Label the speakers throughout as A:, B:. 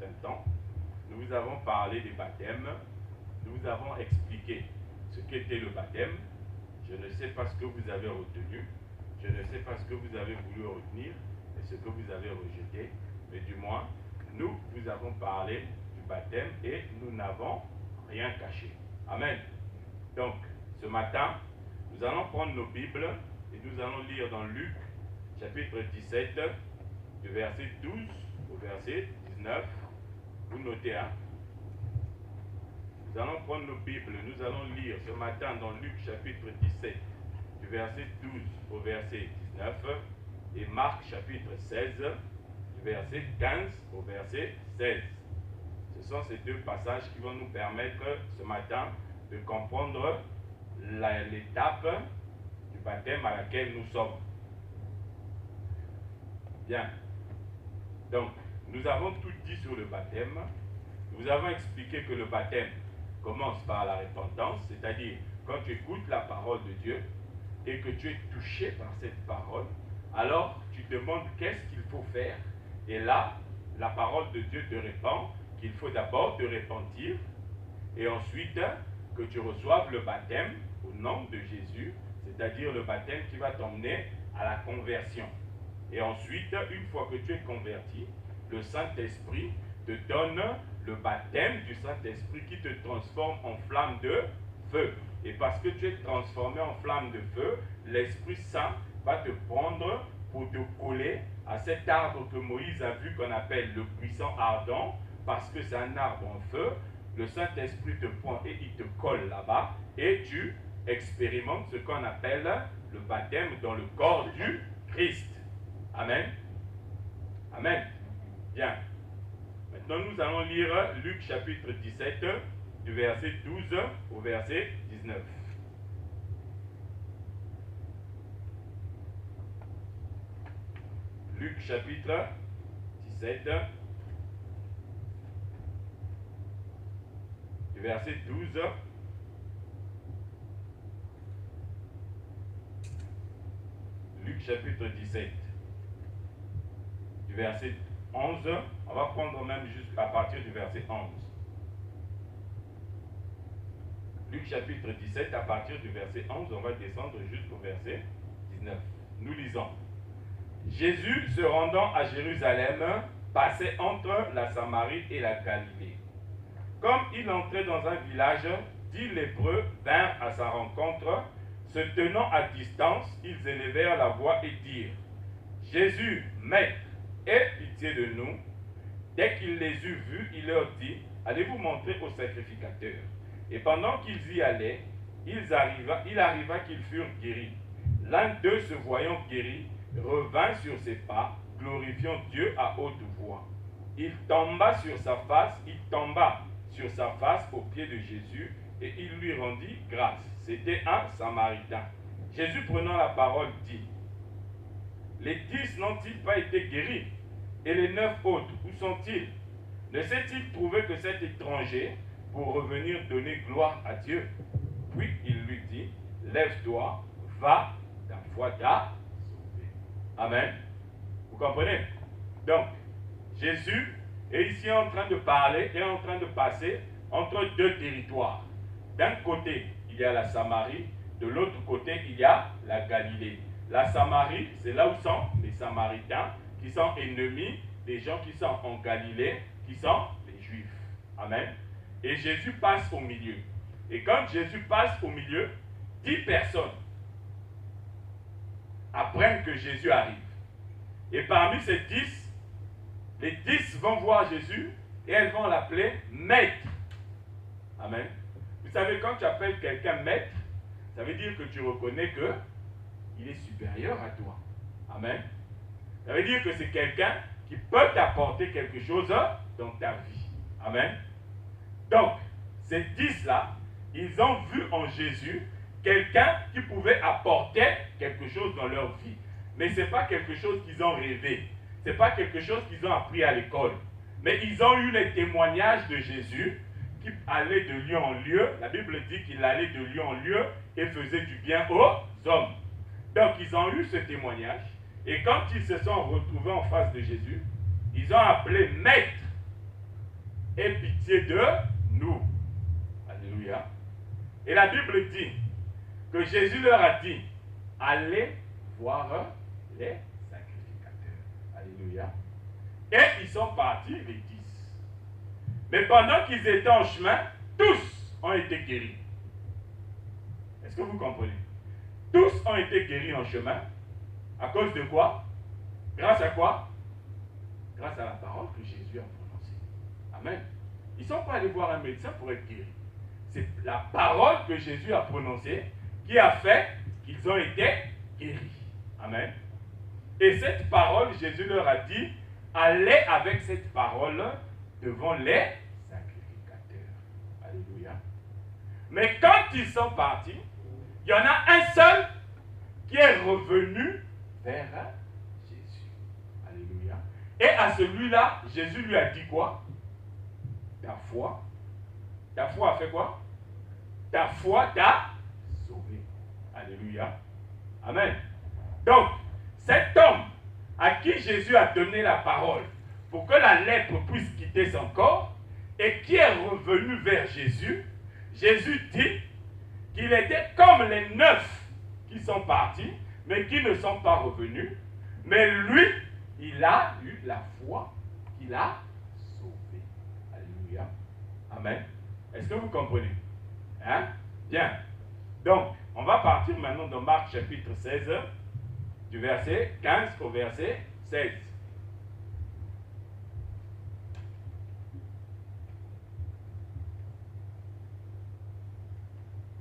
A: certain temps, nous vous avons parlé des baptêmes, nous vous avons expliqué ce qu'était le baptême. Je ne sais pas ce que vous avez retenu, je ne sais pas ce que vous avez voulu retenir et ce que vous avez rejeté, mais du moins, nous vous avons parlé du baptême et nous n'avons rien caché. Amen. Donc, ce matin, nous allons prendre nos Bibles et nous allons lire dans Luc, chapitre 17, du verset 12 au verset 19. Vous notez, hein? Nous allons prendre nos Bibles, nous allons lire ce matin dans Luc, chapitre 17, du verset 12 au verset 19, et Marc, chapitre 16, du verset 15 au verset 16. Ce sont ces deux passages qui vont nous permettre ce matin de comprendre l'étape du baptême à laquelle nous sommes. Bien. Donc, nous avons tout dit sur le baptême. Nous avons expliqué que le baptême commence par la repentance, c'est-à-dire quand tu écoutes la parole de Dieu et que tu es touché par cette parole, alors tu te demandes qu'est-ce qu'il faut faire. Et là, la parole de Dieu te répond qu'il faut d'abord te repentir et ensuite que tu reçoives le baptême au nom de Jésus, c'est-à-dire le baptême qui va t'emmener à la conversion. Et ensuite, une fois que tu es converti, le Saint-Esprit te donne le baptême du Saint-Esprit qui te transforme en flamme de feu. Et parce que tu es transformé en flamme de feu, l'Esprit Saint va te prendre pour te coller à cet arbre que Moïse a vu qu'on appelle le buisson ardent, parce que c'est un arbre en feu. Le Saint-Esprit te prend et il te colle là-bas, et tu expérimentes ce qu'on appelle le baptême dans le corps du Christ. Amen. Amen. Bien. Maintenant, nous allons lire Luc chapitre 17, du verset 12 au verset 19. Luc chapitre 17, du verset 12 Luc chapitre 17, du verset 11, on va prendre même jusqu'à partir du verset 11. Luc chapitre 17, à partir du verset 11, on va descendre jusqu'au verset 19. Nous lisons. Jésus, se rendant à Jérusalem, passait entre la Samarie et la Galilée. Comme il entrait dans un village, 10 lépreux vinrent à sa rencontre. Se tenant à distance, ils élevèrent la voix et dirent: Jésus, Maître, aie pitié de nous. Dès qu'il les eut vus, il leur dit: allez-vous montrer au sacrificateur. Et pendant qu'ils y allaient, il arriva qu'ils furent guéris. L'un d'eux, se voyant guéri, revint sur ses pas, glorifiant Dieu à haute voix. Il tomba sur sa face aux pieds de Jésus, et il lui rendit grâce. C'était un Samaritain. Jésus, prenant la parole, dit: les 10 n'ont-ils pas été guéris? Et les 9 autres, où sont-ils? Ne s'est-il trouvé que cet étranger pour revenir donner gloire à Dieu? Puis il lui dit: lève-toi, va, ta foi t'a sauvé. Amen. Vous comprenez? Donc, Jésus est ici en train de parler et en train de passer entre deux territoires. D'un côté, il y a la Samarie, de l'autre côté, il y a la Galilée. La Samarie, c'est là où sont les Samaritains, qui sont ennemis des gens qui sont en Galilée, qui sont les Juifs. Amen. Et Jésus passe au milieu. Et quand Jésus passe au milieu, 10 personnes apprennent que Jésus arrive. Et parmi ces 10, les 10 vont voir Jésus et elles vont l'appeler Maître. Amen. Vous savez, quand tu appelles quelqu'un Maître, ça veut dire que tu reconnais qu'il est supérieur à toi. Amen. Ça veut dire que c'est quelqu'un qui peut t'apporter quelque chose dans ta vie. Amen. Donc, ces 10-là, ils ont vu en Jésus quelqu'un qui pouvait apporter quelque chose dans leur vie. Mais ce n'est pas quelque chose qu'ils ont rêvé. Ce n'est pas quelque chose qu'ils ont appris à l'école. Mais ils ont eu les témoignages de Jésus qui allait de lieu en lieu. La Bible dit qu'il allait de lieu en lieu et faisait du bien aux hommes. Donc, ils ont eu ce témoignage. Et quand ils se sont retrouvés en face de Jésus, ils ont appelé Maître aie pitié de nous. Alléluia. Et la Bible dit que Jésus leur a dit, allez voir les sacrificateurs. Alléluia. Et ils sont partis, les 10. Mais pendant qu'ils étaient en chemin, tous ont été guéris. Est-ce que vous comprenez? Tous ont été guéris en chemin. À cause de quoi? Grâce à quoi? Grâce à la parole que Jésus a prononcée. Amen. Ils ne sont pas allés voir un médecin pour être guéris. C'est la parole que Jésus a prononcée qui a fait qu'ils ont été guéris. Amen. Et cette parole, Jésus leur a dit, allez avec cette parole devant les sacrificateurs. Alléluia. Mais quand ils sont partis, il y en a un seul qui est revenu vers Jésus. Alléluia. Et à celui-là, Jésus lui a dit quoi? Ta foi a fait quoi? Ta foi t'a sauvé. Alléluia. Amen. Donc, cet homme à qui Jésus a donné la parole pour que la lèpre puisse quitter son corps et qui est revenu vers Jésus, Jésus dit qu'il était comme les 9 qui sont partis, mais qui ne sont pas revenus. Mais lui, il a eu la foi qu'il a sauvé. Alléluia. Amen. Est-ce que vous comprenez? Hein? Bien. Donc, on va partir maintenant dans Marc chapitre 16, du verset 15 au verset 16.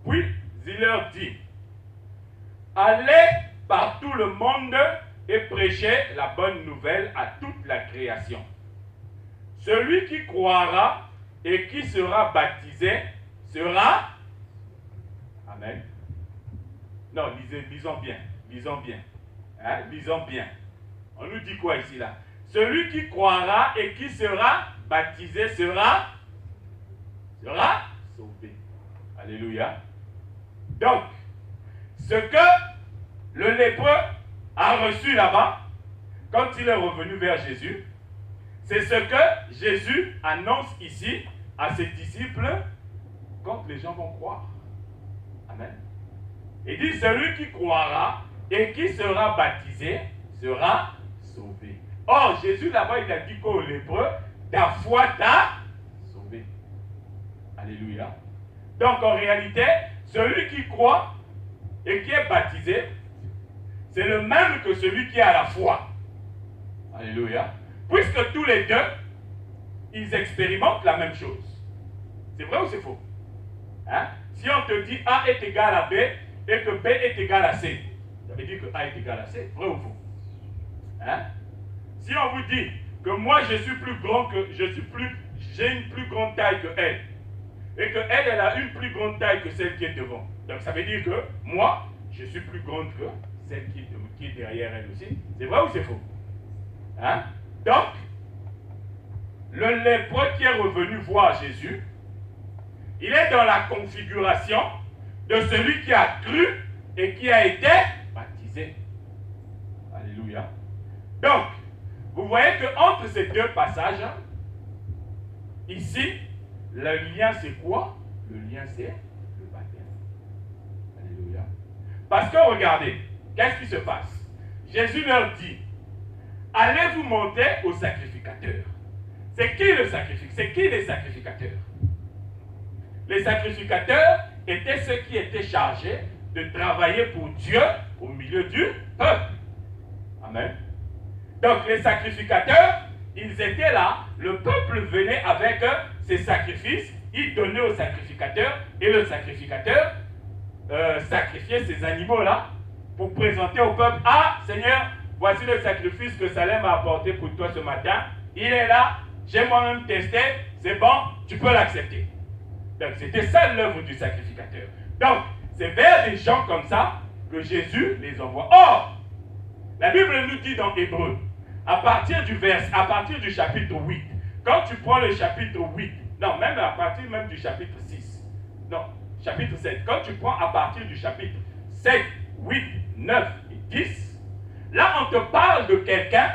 A: Puis, il leur dit, allez par tout le monde et prêchez la bonne nouvelle à toute la création. Celui qui croira et qui sera baptisé sera... Amen. Non, lisons bien. Lisons bien. Hein? Lisons bien. On nous dit quoi ici là? Celui qui croira et qui sera baptisé sera sauvé. Alléluia. Donc, ce que le lépreux a reçu là-bas, quand il est revenu vers Jésus, c'est ce que Jésus annonce ici à ses disciples quand les gens vont croire. Amen. Il dit, celui qui croira et qui sera baptisé sera sauvé. Or, Jésus là-bas, il a dit qu'au lépreux, ta foi t'a sauvé. Alléluia. Donc, en réalité, celui qui croit et qui est baptisé, c'est le même que celui qui a la foi. Alléluia. Puisque tous les deux, ils expérimentent la même chose. C'est vrai ou c'est faux? Hein? Si on te dit A est égal à B et que B est égal à C, ça veut dire que A est égal à C, vrai ou faux? Hein? Si on vous dit que moi je suis plus grand que, j'ai une plus grande taille que elle, et que elle a une plus grande taille que celle qui est devant, donc ça veut dire que moi, je suis plus grande que celle qui est derrière elle aussi. C'est vrai ou c'est faux? Hein? Donc, le lépreux qui est revenu voir Jésus, il est dans la configuration de celui qui a cru et qui a été baptisé. Alléluia. Donc, vous voyez que entre ces deux passages, ici, le lien c'est quoi? Le lien c'est le baptême. Alléluia. Parce que regardez, qu'est-ce qui se passe? Jésus leur dit, allez vous monter au sacrificateur. C'est qui le sacrificateur? C'est qui les sacrificateurs? Les sacrificateurs étaient ceux qui étaient chargés de travailler pour Dieu au milieu du peuple. Amen. Donc les sacrificateurs, ils étaient là, le peuple venait avec ses sacrifices, il donnait au sacrificateur et le sacrificateur sacrifiait ces animaux-là pour présenter au peuple, ah Seigneur, voici le sacrifice que Salem a apporté pour toi ce matin, il est là, j'ai moi-même testé, c'est bon, tu peux l'accepter. Donc c'était ça l'œuvre du sacrificateur. Donc c'est vers des gens comme ça que Jésus les envoie. Or, la Bible nous dit dans Hébreu, à partir du chapitre 8, quand tu prends le chapitre 8, non, même à partir même du chapitre 6, non, chapitre 7, quand tu prends à partir du chapitre 7, 8, 9 et 10, là on te parle de quelqu'un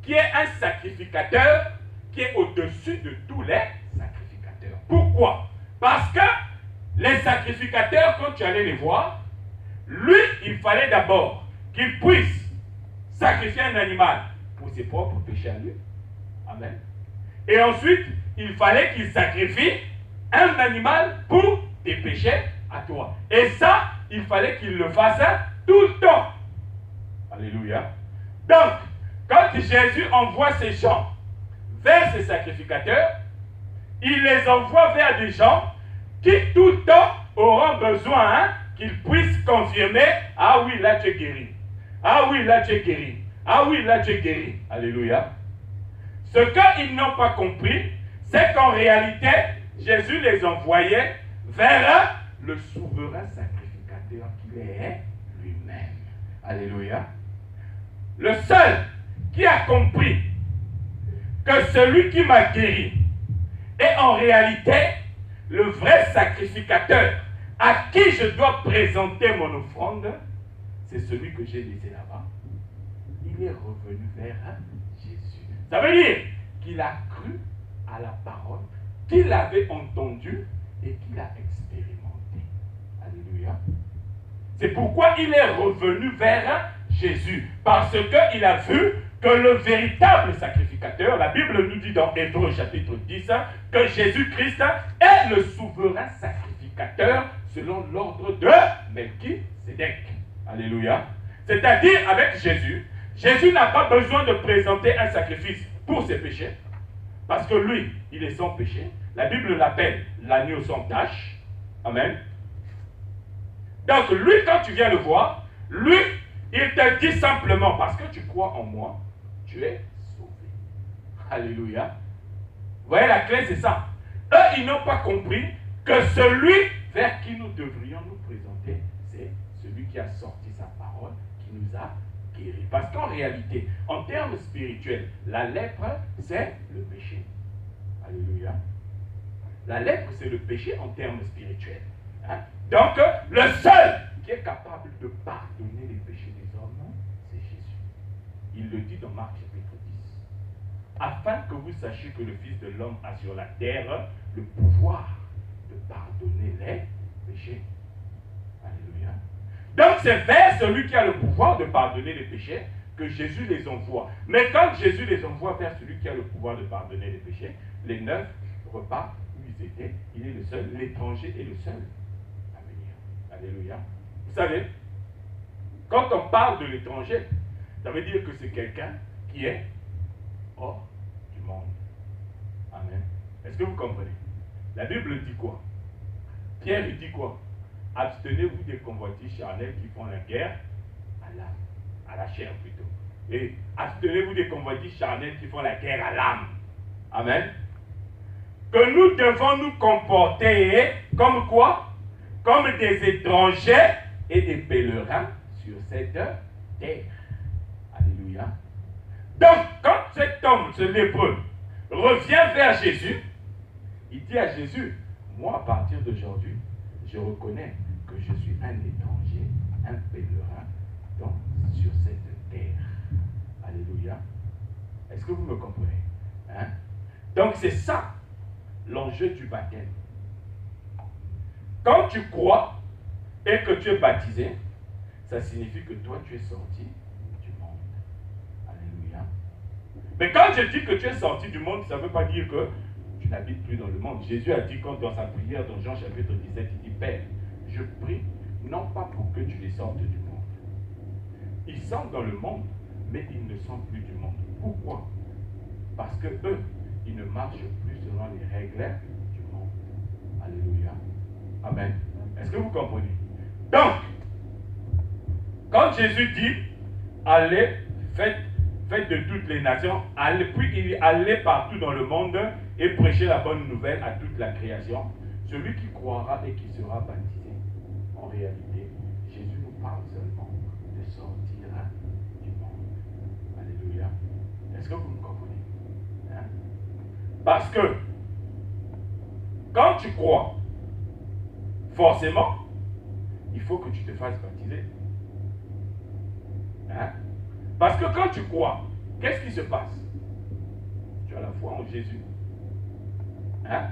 A: qui est un sacrificateur qui est au-dessus de tous les sacrificateurs. Pourquoi? Parce que les sacrificateurs, quand tu allais les voir, lui, il fallait d'abord qu'il puisse sacrifier un animal pour ses propres péchés à lui. Amen. Et ensuite, il fallait qu'il sacrifie un animal pour tes péchés à toi. Et ça, il fallait qu'il le fasse tout le temps. Alléluia. Donc, quand Jésus envoie ces gens vers ces sacrificateurs, il les envoie vers des gens qui tout le temps auront besoin qu'ils puissent confirmer, ah oui, là tu es guéri. Ah oui, là tu es guéri. Ah oui, là tu es guéri. Alléluia. Ce qu'ils n'ont pas compris, c'est qu'en réalité, Jésus les envoyait vers le souverain sacrificateur qu'il est lui-même. Alléluia. Le seul qui a compris que celui qui m'a guéri est en réalité le vrai sacrificateur à qui je dois présenter mon offrande, c'est celui que j'ai laissé là-bas. Il est revenu vers Jésus. Ça veut dire qu'il a cru à la parole qu'il avait entendue et qu'il a expérimentée. Alléluia. C'est pourquoi il est revenu vers Jésus. Parce qu'il a vu que le véritable sacrificateur, la Bible nous dit dans Hébreux chapitre 10, que Jésus-Christ est le souverain sacrificateur selon l'ordre de Melchisédek. Alléluia. C'est-à-dire avec Jésus, Jésus n'a pas besoin de présenter un sacrifice pour ses péchés, parce que lui, il est sans péché. La Bible l'appelle l'agneau sans tache. Amen. Donc lui, quand tu viens le voir, lui, il te dit simplement, parce que tu crois en moi, tu es sauvé. Alléluia. Vous voyez, la clé, c'est ça. Eux, ils n'ont pas compris que celui vers qui nous devrions nous présenter, c'est celui qui a sorti sa parole, qui nous a guéris. Parce qu'en réalité, en termes spirituels, la lèpre, c'est le péché. Alléluia. La lèpre, c'est le péché en termes spirituels. Hein? Donc, le seul qui est capable de pardonner les péchés des hommes, c'est Jésus. Il le dit dans Marc chapitre 10. Afin que vous sachiez que le Fils de l'homme a sur la terre le pouvoir de pardonner les péchés. Alléluia. Donc c'est vers celui qui a le pouvoir de pardonner les péchés que Jésus les envoie. Mais quand Jésus les envoie vers celui qui a le pouvoir de pardonner les péchés, les 9 repartent où ils étaient. Il est le seul, l'étranger est le seul à venir. Alléluia. Vous savez, quand on parle de l'étranger, ça veut dire que c'est quelqu'un qui est hors du monde. Amen. Est-ce que vous comprenez? La Bible dit quoi? Pierre, il dit quoi? Abstenez-vous des convoitises charnelles qui font la guerre à l'âme, à la chair plutôt. Et abstenez-vous des convoitises charnelles qui font la guerre à l'âme. Amen. Que nous devons nous comporter comme quoi? Comme des étrangers et des pèlerins sur cette terre. Alléluia. Donc, quand cet homme, ce lépreux, revient vers Jésus, il dit à Jésus, moi, à partir d'aujourd'hui, je reconnais que je suis un étranger, un pèlerin sur cette terre. Alléluia. Est-ce que vous me comprenez? Hein? Donc, c'est ça l'enjeu du baptême. Quand tu crois et que tu es baptisé, ça signifie que toi, tu es sorti du monde. Alléluia. Mais quand je dis que tu es sorti du monde, ça ne veut pas dire que tu n'habites plus dans le monde. Jésus a dit quand dans sa prière, dans Jean chapitre 17, il dit, Père, je prie, non pas pour que tu les sortes du monde. Ils sont dans le monde, mais ils ne sont plus du monde. Pourquoi? Parce que eux, ils ne marchent plus selon les règles du monde. Alléluia. Amen. Est-ce que vous comprenez? Donc, quand Jésus dit, allez, faites de toutes les nations, allez, puis il allait partout dans le monde et prêcher la bonne nouvelle à toute la création. Celui qui croira et qui sera baptisé, en réalité, Jésus nous parle seulement de sortir du monde. Alléluia. Est-ce que vous me comprenez? Hein? Parce que, quand tu crois, forcément, il faut que tu te fasses baptiser. Hein? Parce que quand tu crois, qu'est-ce qui se passe? tu as la foi en Jésus. Hein?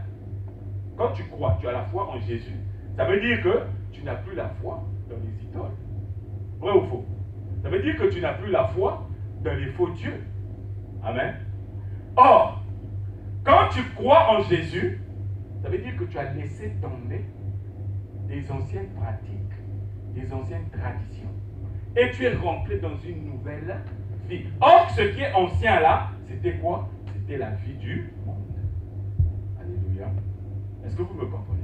A: Quand tu crois, tu as la foi en Jésus. Ça veut dire que tu n'as plus la foi dans les idoles. Vrai ou faux? Ça veut dire que tu n'as plus la foi dans les faux dieux. Amen. Or, quand tu crois en Jésus, ça veut dire que tu as laissé tomber des anciennes pratiques, des anciennes traditions. Et tu es rentré dans une nouvelle vie. Or, ce qui est ancien là, c'était quoi? C'était la vie du monde. Alléluia. Est-ce que vous me comprenez?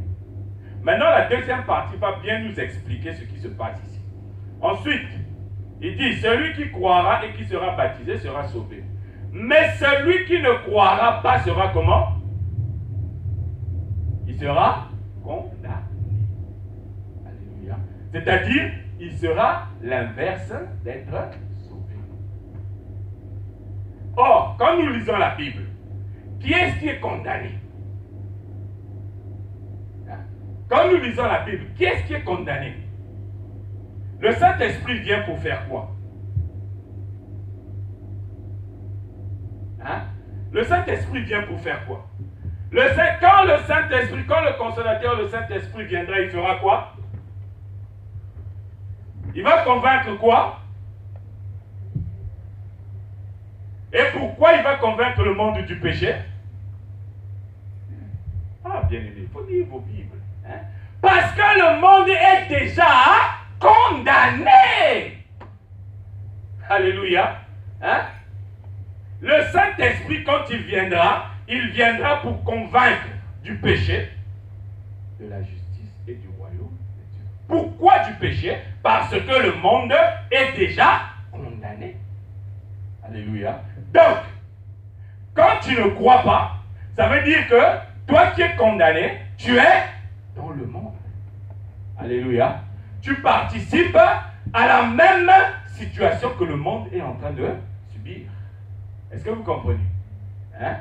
A: Maintenant, la deuxième partie va bien nous expliquer ce qui se passe ici. Ensuite, il dit, celui qui croira et qui sera baptisé sera sauvé. Mais celui qui ne croira pas sera comment? Il sera condamné. Alléluia. C'est-à-dire, il sera l'inverse d'être sauvé. Or, quand nous lisons la Bible, qui est-ce qui est condamné? Quand nous lisons la Bible, qui est-ce qui est condamné? Le Saint-Esprit vient pour faire quoi? Hein? Le Saint-Esprit vient pour faire quoi? Quand le Saint-Esprit, quand le Consolateur, le Saint-Esprit viendra, il fera quoi? Il va convaincre quoi? Et pourquoi il va convaincre le monde du péché? Ah, bien aimé, il faut lire vos Bibles. Hein? Parce que le monde est déjà condamné. Alléluia. Hein? Le Saint-Esprit, quand il viendra pour convaincre du péché, de la justice et du royaume de Dieu. Pourquoi du péché? Parce que le monde est déjà condamné. Alléluia. Donc, quand tu ne crois pas, ça veut dire que toi qui es condamné, tu es dans le monde. Alléluia. Tu participes à la même situation que le monde est en train de subir. Est-ce que vous comprenez? Hein?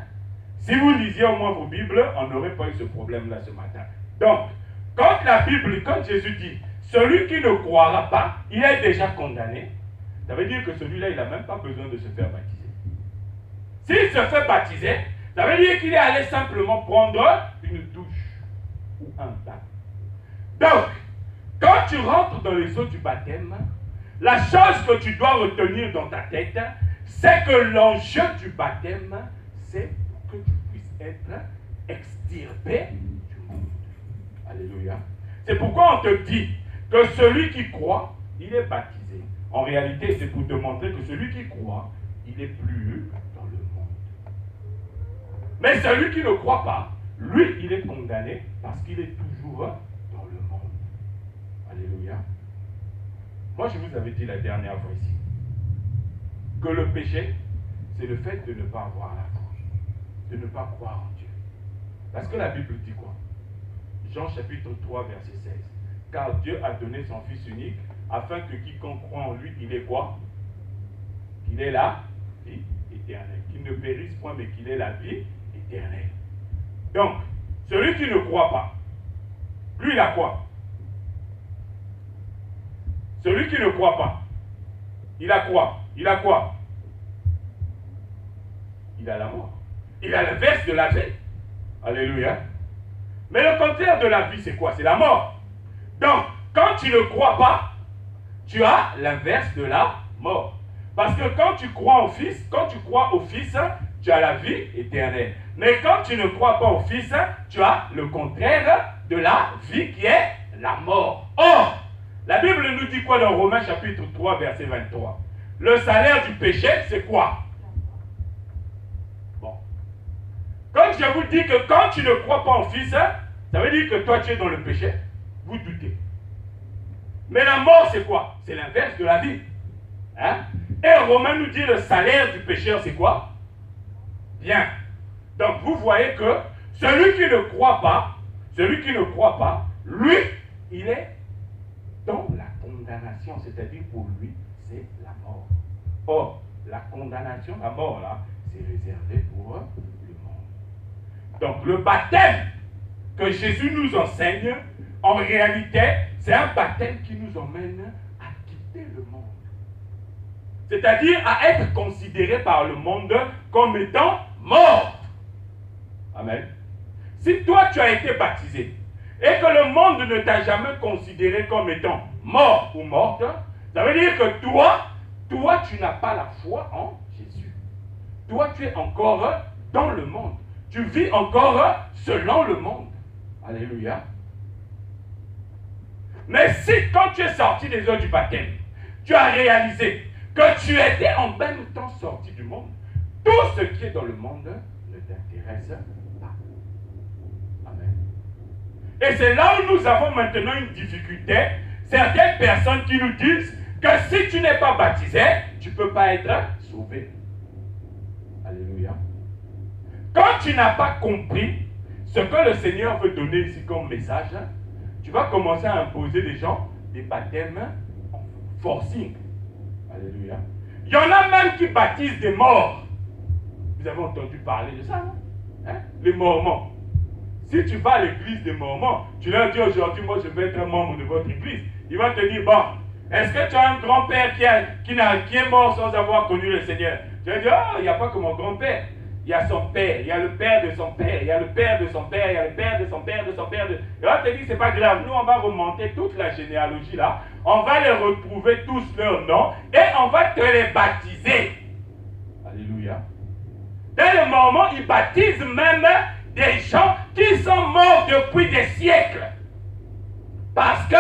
A: Si vous lisiez au moins vos Bibles, on n'aurait pas eu ce problème-là ce matin. Donc, quand la Bible, quand Jésus dit, celui qui ne croira pas, il est déjà condamné, ça veut dire que celui-là, il n'a même pas besoin de se faire baptiser. S'il se fait baptiser, ça veut dire qu'il est allé simplement prendre une douche ou un bain. Donc, quand tu rentres dans les eaux du baptême, la chose que tu dois retenir dans ta tête, c'est que l'enjeu du baptême, c'est que tu puisses être extirpé du monde. Alléluia. C'est pourquoi on te dit que celui qui croit, il est baptisé. En réalité, c'est pour te montrer que celui qui croit, il est plus dans le monde. Mais celui qui ne croit pas, lui, il est condamné parce qu'il est toujours dans le monde. Alléluia. Moi, je vous avais dit la dernière fois ici que le péché, c'est le fait de ne pas avoir la foi, de ne pas croire en Dieu. Parce que la Bible dit quoi? Jean chapitre 3, verset 16. Car Dieu a donné son Fils unique afin que quiconque croit en lui, il est quoi? Qu'il ait la vie éternelle. Qu'il ne périsse point, mais qu'il ait la vie éternelle. Donc, celui qui ne croit pas, lui, il a quoi? Celui qui ne croit pas, il a quoi? Il a quoi? Il a la mort. Il a l'inverse de la vie. Alléluia. Mais le contraire de la vie, c'est quoi? C'est la mort. Donc, quand tu ne crois pas, tu as l'inverse de la mort. Parce que quand tu crois au Fils, tu as la vie éternelle. Mais quand tu ne crois pas au Fils, tu as le contraire de la vie qui est la mort. Or, la Bible nous dit quoi dans Romains chapitre 3, verset 23? Le salaire du péché, c'est quoi? Bon. Quand je vous dis que quand tu ne crois pas au Fils, ça veut dire que toi tu es dans le péché. Vous doutez. Mais la mort, c'est quoi? C'est l'inverse de la vie. Hein? Et Romain nous dit le salaire du pécheur, c'est quoi? Bien. Donc vous voyez que celui qui ne croit pas, lui, il est dans la condamnation. C'est-à-dire pour lui, c'est la mort. Or, la condamnation, la mort là, c'est réservé pour le monde. Donc le baptême que Jésus nous enseigne, en réalité, c'est un baptême qui nous emmène à quitter le monde. C'est-à-dire à être considéré par le monde comme étant mort. Amen. Si toi tu as été baptisé et que le monde ne t'a jamais considéré comme étant mort ou morte, ça veut dire que toi tu n'as pas la foi en Jésus. Toi tu es encore dans le monde. Tu vis encore selon le monde. Alléluia. Mais si quand tu es sorti des eaux du baptême, tu as réalisé que tu étais en même temps sorti du monde, tout ce qui est dans le monde ne t'intéresse pas. Amen. Et c'est là où nous avons maintenant une difficulté. Certaines personnes qui nous disent que si tu n'es pas baptisé, tu ne peux pas être sauvé. Alléluia. Quand tu n'as pas compris ce que le Seigneur veut donner ici comme message, tu vas commencer à imposer des gens des baptêmes en forcing. Alléluia. Il y en a même qui baptisent des morts. Vous avez entendu parler de ça, non? Hein? Les Mormons. Si tu vas à l'église des Mormons, tu leur dis aujourd'hui, moi je veux être un membre de votre église. Ils vont te dire, bon, est-ce que tu as un grand-père qui est mort sans avoir connu le Seigneur? Tu vas dire, oh, il n'y a pas que mon grand-père. Il y a son père, il y a le père de son père, il y a le père de son père, il y a le père de son père, de son père. Et on te dit, c'est pas grave, nous on va remonter toute la généalogie là, on va les retrouver tous leurs noms et on va te les baptiser. Alléluia. Dans les Mormons, ils baptisent même des gens qui sont morts depuis des siècles. Parce que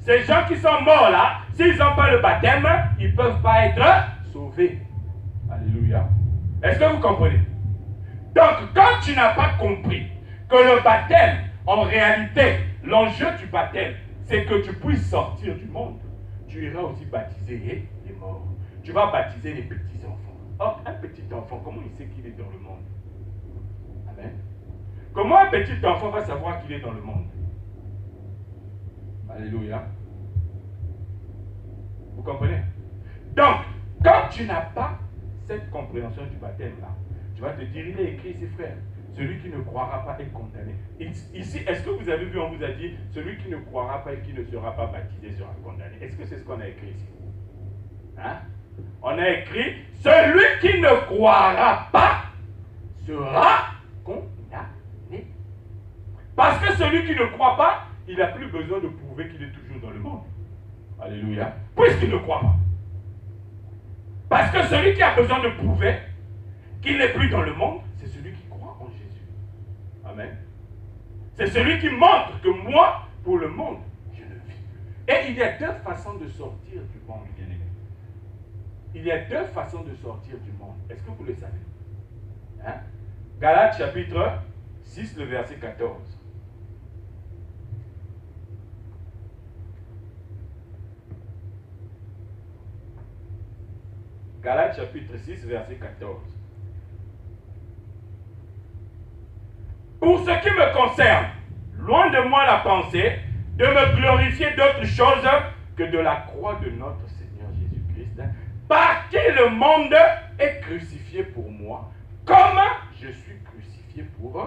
A: ces gens qui sont morts là, s'ils n'ont pas le baptême, ils ne peuvent pas être sauvés. Alléluia. Est-ce que vous comprenez? Donc, quand tu n'as pas compris que le baptême, en réalité, l'enjeu du baptême, c'est que tu puisses sortir du monde, tu iras aussi baptiser les morts. Tu vas baptiser les petits-enfants. Or, un petit enfant, comment il sait qu'il est dans le monde? Amen. Comment un petit enfant va savoir qu'il est dans le monde? Alléluia. Vous comprenez? Donc, quand tu n'as pas cette compréhension du baptême là, tu vas te dire, il est écrit ici, frère, celui qui ne croira pas est condamné. Ici, est-ce que vous avez vu, on vous a dit, celui qui ne croira pas et qui ne sera pas baptisé sera condamné. Est-ce que c'est ce qu'on a écrit ici? Hein? On a écrit, celui qui ne croira pas sera condamné. Parce que celui qui ne croit pas, il n'a plus besoin de prouver qu'il est toujours dans le monde. Alléluia. Puisqu'il ne croit pas. Parce que celui qui a besoin de prouver qu'il n'est plus dans le monde, c'est celui qui croit en Jésus. Amen. C'est celui qui montre que moi, pour le monde, je ne vis plus. Et il y a deux façons de sortir du monde, bien-aimé. Il y a deux façons de sortir du monde. Est-ce que vous le savez? Hein? Galates chapitre 6, le verset 14. Galates chapitre 6, verset 14. Pour ce qui me concerne, loin de moi la pensée de me glorifier d'autre chose que de la croix de notre Seigneur Jésus-Christ, par qui le monde est crucifié pour moi, comme je suis crucifié pour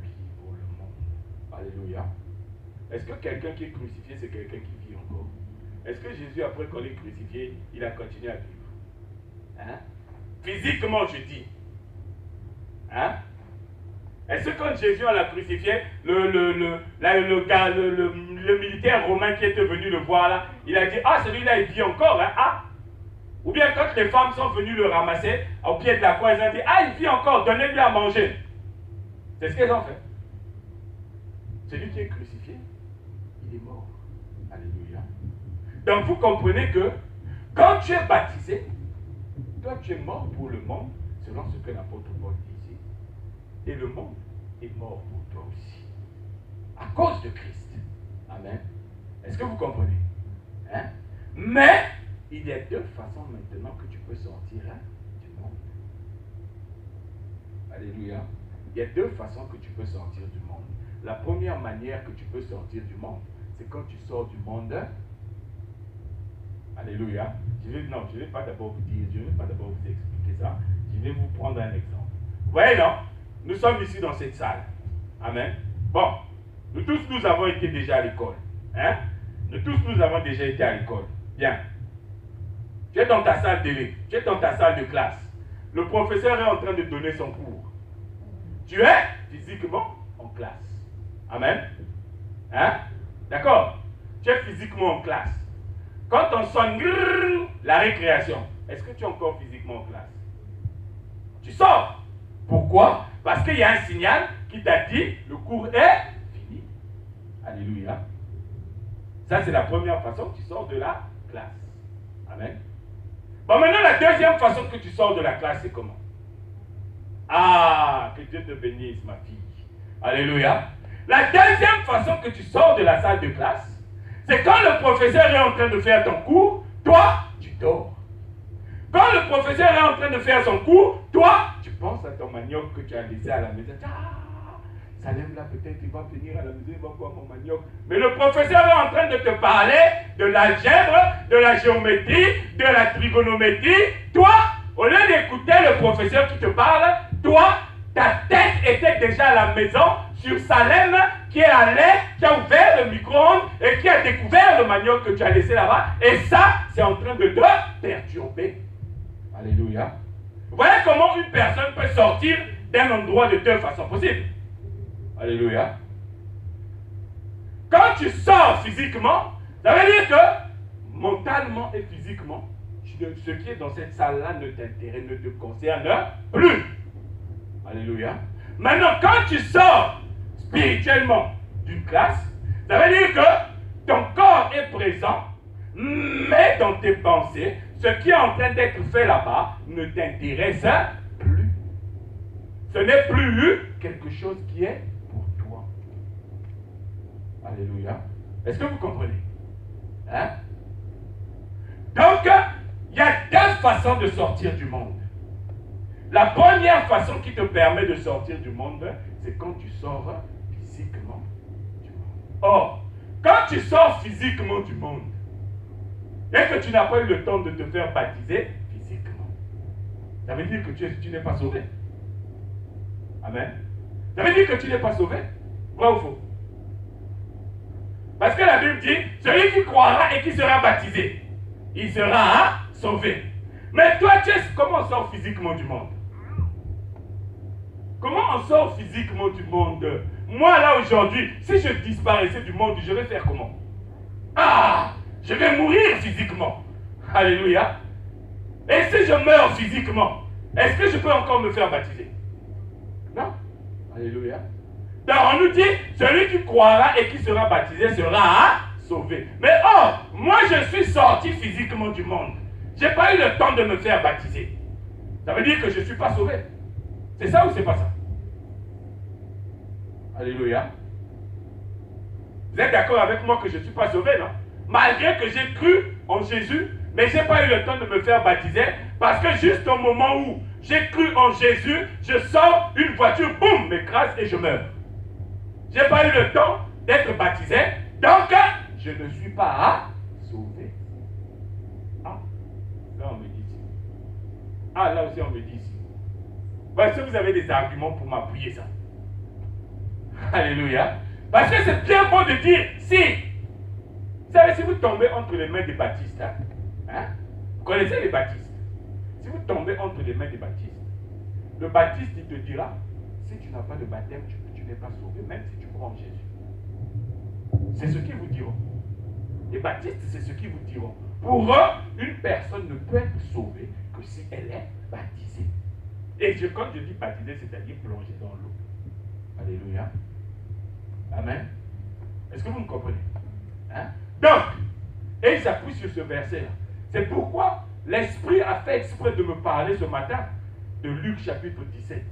A: lui, pour le monde. Alléluia. Est-ce que quelqu'un qui est crucifié, c'est quelqu'un qui vit encore? Est-ce que Jésus, après qu'on l'ait crucifié, il a continué à vivre? Hein? Physiquement, je dis. Hein? Est-ce que quand Jésus l'a crucifié, le militaire romain qui était venu le voir là, il a dit, ah, celui-là, il vit encore, hein? Ah! Ou bien quand les femmes sont venues le ramasser au pied de la croix, ils ont dit, ah, il vit encore, donnez-lui à manger. C'est ce qu'ils ont fait. Celui qui est crucifié, il est mort. Alléluia. Donc vous comprenez que quand tu es baptisé, toi tu es mort pour le monde, selon ce que l'apôtre Paul dit ici. Et le monde est mort pour toi aussi. À cause de Christ. Amen. Est-ce que vous comprenez? Hein? Mais il y a deux façons maintenant que tu peux sortir du monde. Alléluia. Il y a deux façons que tu peux sortir du monde. La première manière que tu peux sortir du monde, c'est quand tu sors du monde. Alléluia. Je ne vais pas d'abord vous dire, je ne vais pas d'abord vous expliquer ça. Je vais vous prendre un exemple. Vous voyez, non? Nous sommes ici dans cette salle. Amen. Bon, nous tous, nous avons été déjà à l'école. Hein? Nous tous, nous avons déjà été à l'école. Bien. Tu es dans ta salle d'élève, tu es dans ta salle de classe. Le professeur est en train de donner son cours. Tu es physiquement en classe. Amen. Hein? D'accord? Tu es physiquement en classe. Quand on sonne la récréation, est-ce que tu es encore physiquement en classe? Tu sors. Pourquoi? Parce qu'il y a un signal qui t'a dit le cours est fini. Alléluia. Ça, c'est la première façon que tu sors de la classe. Amen. Bon, maintenant, la deuxième façon que tu sors de la classe, c'est comment? Ah, que Dieu te bénisse, ma fille. Alléluia. La deuxième façon que tu sors de la salle de classe, c'est quand le professeur est en train de faire ton cours, toi, tu dors. Quand le professeur est en train de faire son cours, toi, tu penses à ton manioc que tu as laissé à la maison. Ah, Salem là, peut-être il va venir à la maison, il va voir mon manioc. Mais le professeur est en train de te parler de l'algèbre, de la géométrie, de la trigonométrie. Toi, au lieu d'écouter le professeur qui te parle, toi, ta tête était déjà à la maison sur Salem qui est allé, qui a ouvert le micro-ondes et qui a découvert le manioc que tu as laissé là-bas. Et ça, c'est en train de te perturber. Alléluia. Vous voyez comment une personne peut sortir d'un endroit de deux façons possibles. Alléluia. Quand tu sors physiquement, ça veut dire que mentalement et physiquement, ce qui est dans cette salle-là ne t'intéresse, ne te concerne plus. Alléluia. Maintenant, quand tu sors spirituellement d'une classe, ça veut dire que ton corps est présent, mais dans tes pensées, ce qui est en train d'être fait là-bas ne t'intéresse plus. Ce n'est plus quelque chose qui est pour toi. Alléluia. Est-ce que vous comprenez? Hein? Donc, il y a deux façons de sortir du monde. La première façon qui te permet de sortir du monde, c'est quand tu sors physiquement du monde. Or, quand tu sors physiquement du monde, et que tu n'as pas eu le temps de te faire baptiser physiquement, ça veut dire que tu n'es pas sauvé. Amen. Ça veut dire que tu n'es pas sauvé. Vrai ou faux? Parce que la Bible dit, celui qui croira et qui sera baptisé, il sera sauvé. Mais toi, comment on sort physiquement du monde? Comment on sort physiquement du monde? Moi, là, aujourd'hui, si je disparaissais du monde, je vais faire comment? Ah! Je vais mourir physiquement. Alléluia. Et si je meurs physiquement, est-ce que je peux encore me faire baptiser? Non. Alléluia. Donc, on nous dit, celui qui croira et qui sera baptisé sera sauvé. Mais or, moi, je suis sorti physiquement du monde. Je n'ai pas eu le temps de me faire baptiser. Ça veut dire que je ne suis pas sauvé. C'est ça ou c'est pas ça? Alléluia. Vous êtes d'accord avec moi que je ne suis pas sauvé, non? Malgré que j'ai cru en Jésus, mais je n'ai pas eu le temps de me faire baptiser, parce que juste au moment où j'ai cru en Jésus, je sors, une voiture, boum, m'écrase et je meurs. Je n'ai pas eu le temps d'être baptisé, donc je ne suis pas sauvé. Ah, là on me dit ici. Ah, là aussi on me dit ici. Est-ce que vous avez des arguments pour m'appuyer ça? Alléluia. Parce que c'est bien beau de dire, si, vous savez, si vous tombez entre les mains des baptistes, hein, vous connaissez les baptistes. Si vous tombez entre les mains des baptistes, le baptiste il te dira, si tu n'as pas de baptême, tu n'es pas sauvé, même si tu crois en Jésus. C'est ce qu'ils vous diront. Les baptistes, c'est ce qu'ils vous diront. Pour eux, une personne ne peut être sauvée que si elle est baptisée. Et quand je dis baptisée, c'est-à-dire plongée dans l'eau. Alléluia. Amen. Est-ce que vous me comprenez? Hein? Donc, et il s'appuie sur ce verset-là. C'est pourquoi l'Esprit a fait exprès de me parler ce matin de Luc chapitre 17.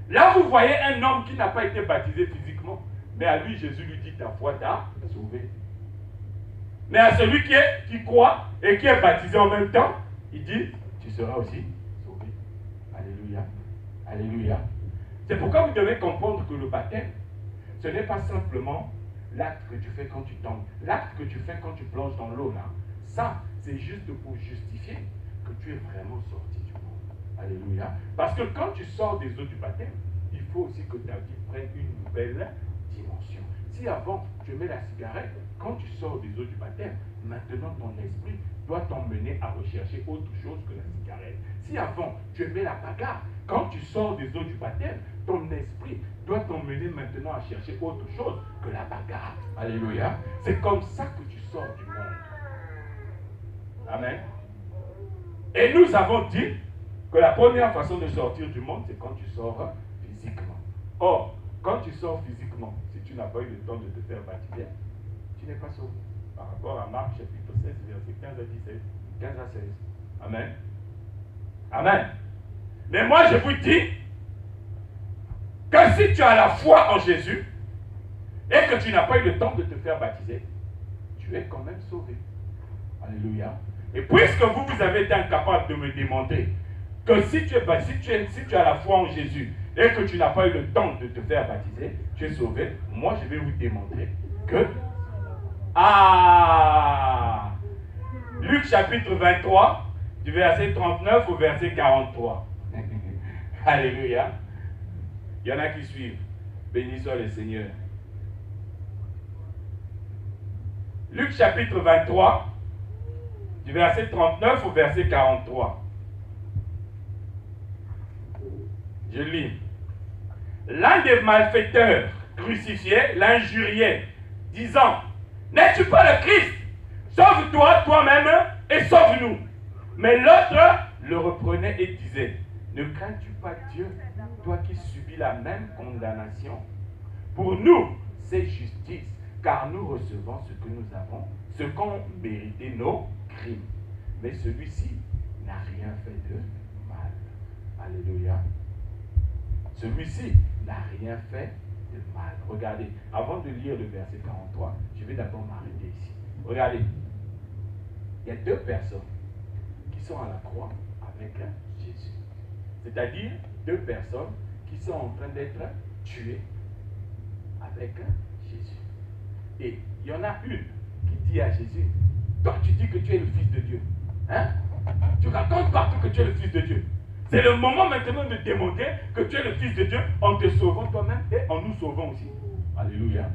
A: Là, vous voyez un homme qui n'a pas été baptisé physiquement, mais à lui, Jésus lui dit, ta foi t'a sauvé. Mais à celui qui croit et qui est baptisé en même temps, il dit, tu seras aussi sauvé. Alléluia. Alléluia. C'est pourquoi vous devez comprendre que le baptême, ce n'est pas simplement l'acte que tu fais quand tu tombes. L'acte que tu fais quand tu plonges dans l'eau, là, ça, c'est juste pour justifier que tu es vraiment sorti du monde. Alléluia. Parce que quand tu sors des eaux du baptême, il faut aussi que ta vie prenne une nouvelle dimension. Si avant tu aimais la cigarette, quand tu sors des eaux du baptême, maintenant ton esprit doit t'emmener à rechercher autre chose que la cigarette. Si avant tu aimais la bagarre, quand tu sors des eaux du baptême, ton esprit doit t'emmener maintenant à chercher autre chose que la bagarre. Alléluia. C'est comme ça que tu sors du monde. Amen. Et nous avons dit que la première façon de sortir du monde, c'est quand tu sors physiquement. Or, quand tu sors physiquement, si tu n'as pas eu le temps de te faire baptiser, tu n'es pas sauvé. Par rapport à Marc chapitre 16, verset 15 à 17, 15 à 16. Amen. Amen. Mais moi, je vous dis que si tu as la foi en Jésus et que tu n'as pas eu le temps de te faire baptiser, tu es quand même sauvé. Alléluia. Et puisque vous avez été incapable de me démontrer que si tu as la foi en Jésus et que tu n'as pas eu le temps de te faire baptiser, tu es sauvé, moi je vais vous démontrer que... Luc chapitre 23, du verset 39 au verset 43. Alléluia. Il y en a qui suivent. Béni soit le Seigneur. Luc chapitre 23, du verset 39 au verset 43. Je lis. L'un des malfaiteurs crucifiés l'injuriait, disant, n'es-tu pas le Christ? Sauve-toi toi-même et sauve-nous. Mais l'autre le reprenait et disait, ne crains-tu pas Dieu, toi qui subis la même condamnation? Pour nous, c'est justice, car nous recevons ce que nous avons, ce qu'ont mérité nos crimes. Mais celui-ci n'a rien fait de mal. Alléluia. Celui-ci n'a rien fait de mal. Regardez, avant de lire le verset 43, je vais d'abord m'arrêter ici. Regardez, il y a deux personnes qui sont à la croix avec Jésus. C'est-à-dire deux personnes qui sont en train d'être tuées avec Jésus. Et il y en a une qui dit à Jésus, toi tu dis que tu es le Fils de Dieu. Hein? Tu racontes partout que tu es le Fils de Dieu. C'est le moment maintenant de démontrer que tu es le Fils de Dieu en te sauvant toi-même et en nous sauvant aussi. Alléluia.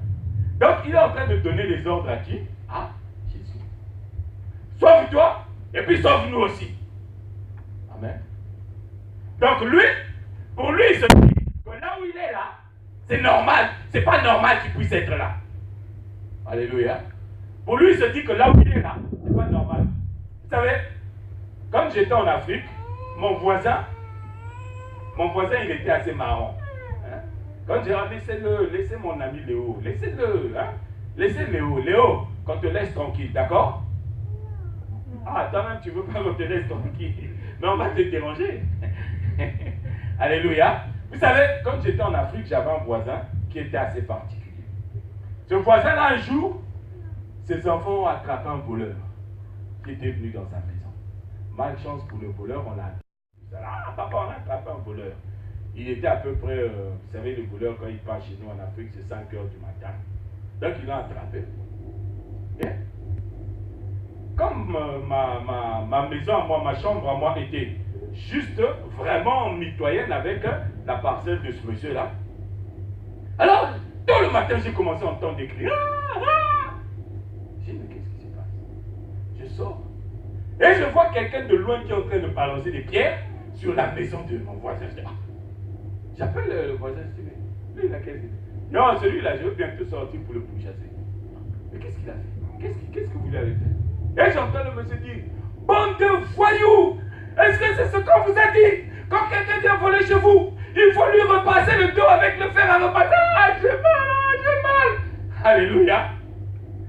A: Donc il est en train de donner les ordres à qui? À Jésus. Sauve-toi et puis sauve-nous aussi. Amen. Donc lui, pour lui, il se dit que là où il est là, c'est normal. C'est pas normal qu'il puisse être là. Alléluia. Pour lui, il se dit que là où il est là, c'est pas normal. Vous savez, quand j'étais en Afrique, mon voisin, il était assez marrant. Hein? Quand j'ai dit, laissez mon ami Léo, laissez-le, hein? Laissez Léo. Léo, qu'on te laisse tranquille, d'accord? Ah, toi-même, tu veux pas qu'on te laisse tranquille. Mais on va te déranger. Alléluia. Vous savez, quand j'étais en Afrique, j'avais un voisin qui était assez particulier. Ce voisin-là, un jour, ses enfants ont attrapé un voleur qui était venu dans sa maison. Malchance pour le voleur, on l'a attrapé. Ah, papa, on a attrapé un voleur. Il était à peu près, vous savez, le voleur, quand il part chez nous en Afrique, c'est 5 heures du matin. Donc, il l'a attrapé. Et comme ma maison à moi, ma chambre à moi était juste vraiment mitoyenne avec la parcelle de ce monsieur-là. Alors, tôt le matin, j'ai commencé à entendre des cris. J'ai dit, mais qu'est-ce qui se passe? Je sors. Et je vois quelqu'un de loin qui est en train de balancer des pierres sur la maison de mon voisin. Je dis, j'appelle le voisin, je dis, mais lui, il a quelle idée? Non, celui-là, je veux bientôt sortir pour le pourchasser. Mais qu'est-ce qu'il a fait? Qu'est-ce que vous lui avez fait? Et j'entends le monsieur dire, bande de voyous! Est-ce que c'est ce qu'on vous a dit? Quand quelqu'un vient voler chez vous, il faut lui repasser le dos avec le fer à repasser. Ah, j'ai mal! Alléluia!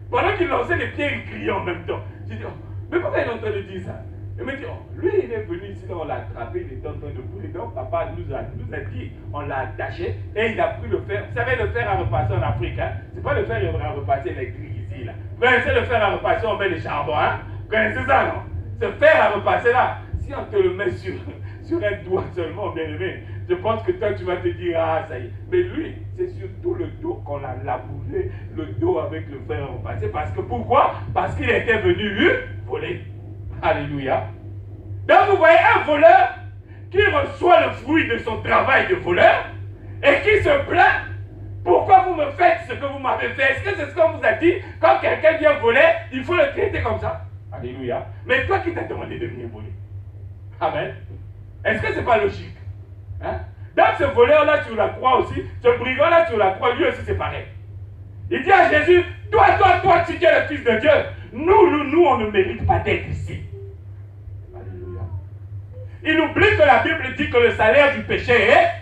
A: Pendant qu'il lançait les pierres, il criait en même temps. J'ai dit, mais pourquoi il est en train de dire ça? Il me dit, lui il est venu ici, on l'a attrapé, il était en train de bouler. Donc papa nous a dit, on l'a attaché et il a pris le fer. Vous savez, le fer à repasser en Afrique, hein? C'est pas le fer à repasser électrique ici, là. Vous connaissez le fer à repasser, on met les charbons, hein? Vous connaissez ça, non? Ce fer à repasser là, si on te le met sur un doigt seulement, bien aimé, je pense que toi tu vas te dire, ah ça y est. Mais lui, c'est surtout le dos qu'on a labouré, le dos avec le fer à repasser. Parce que pourquoi? Parce qu'il était venu voler. Alléluia. Donc vous voyez un voleur qui reçoit le fruit de son travail de voleur et qui se plaint. Pourquoi vous me faites ce? que vous m'avez fait? Est-ce que c'est ce qu'on vous a dit? Quand quelqu'un vient voler, il faut le traiter comme ça. Alléluia. Mais toi qui t'as demandé de venir voler? Amen. Est-ce que c'est pas logique? Hein? Donc ce voleur-là sur la croix aussi, ce brigand-là sur la croix, lui aussi c'est pareil. Il dit à Jésus, toi, si tu es le Fils de Dieu, nous, on ne mérite pas d'être ici. Alléluia. Il oublie que la Bible dit que le salaire du péché,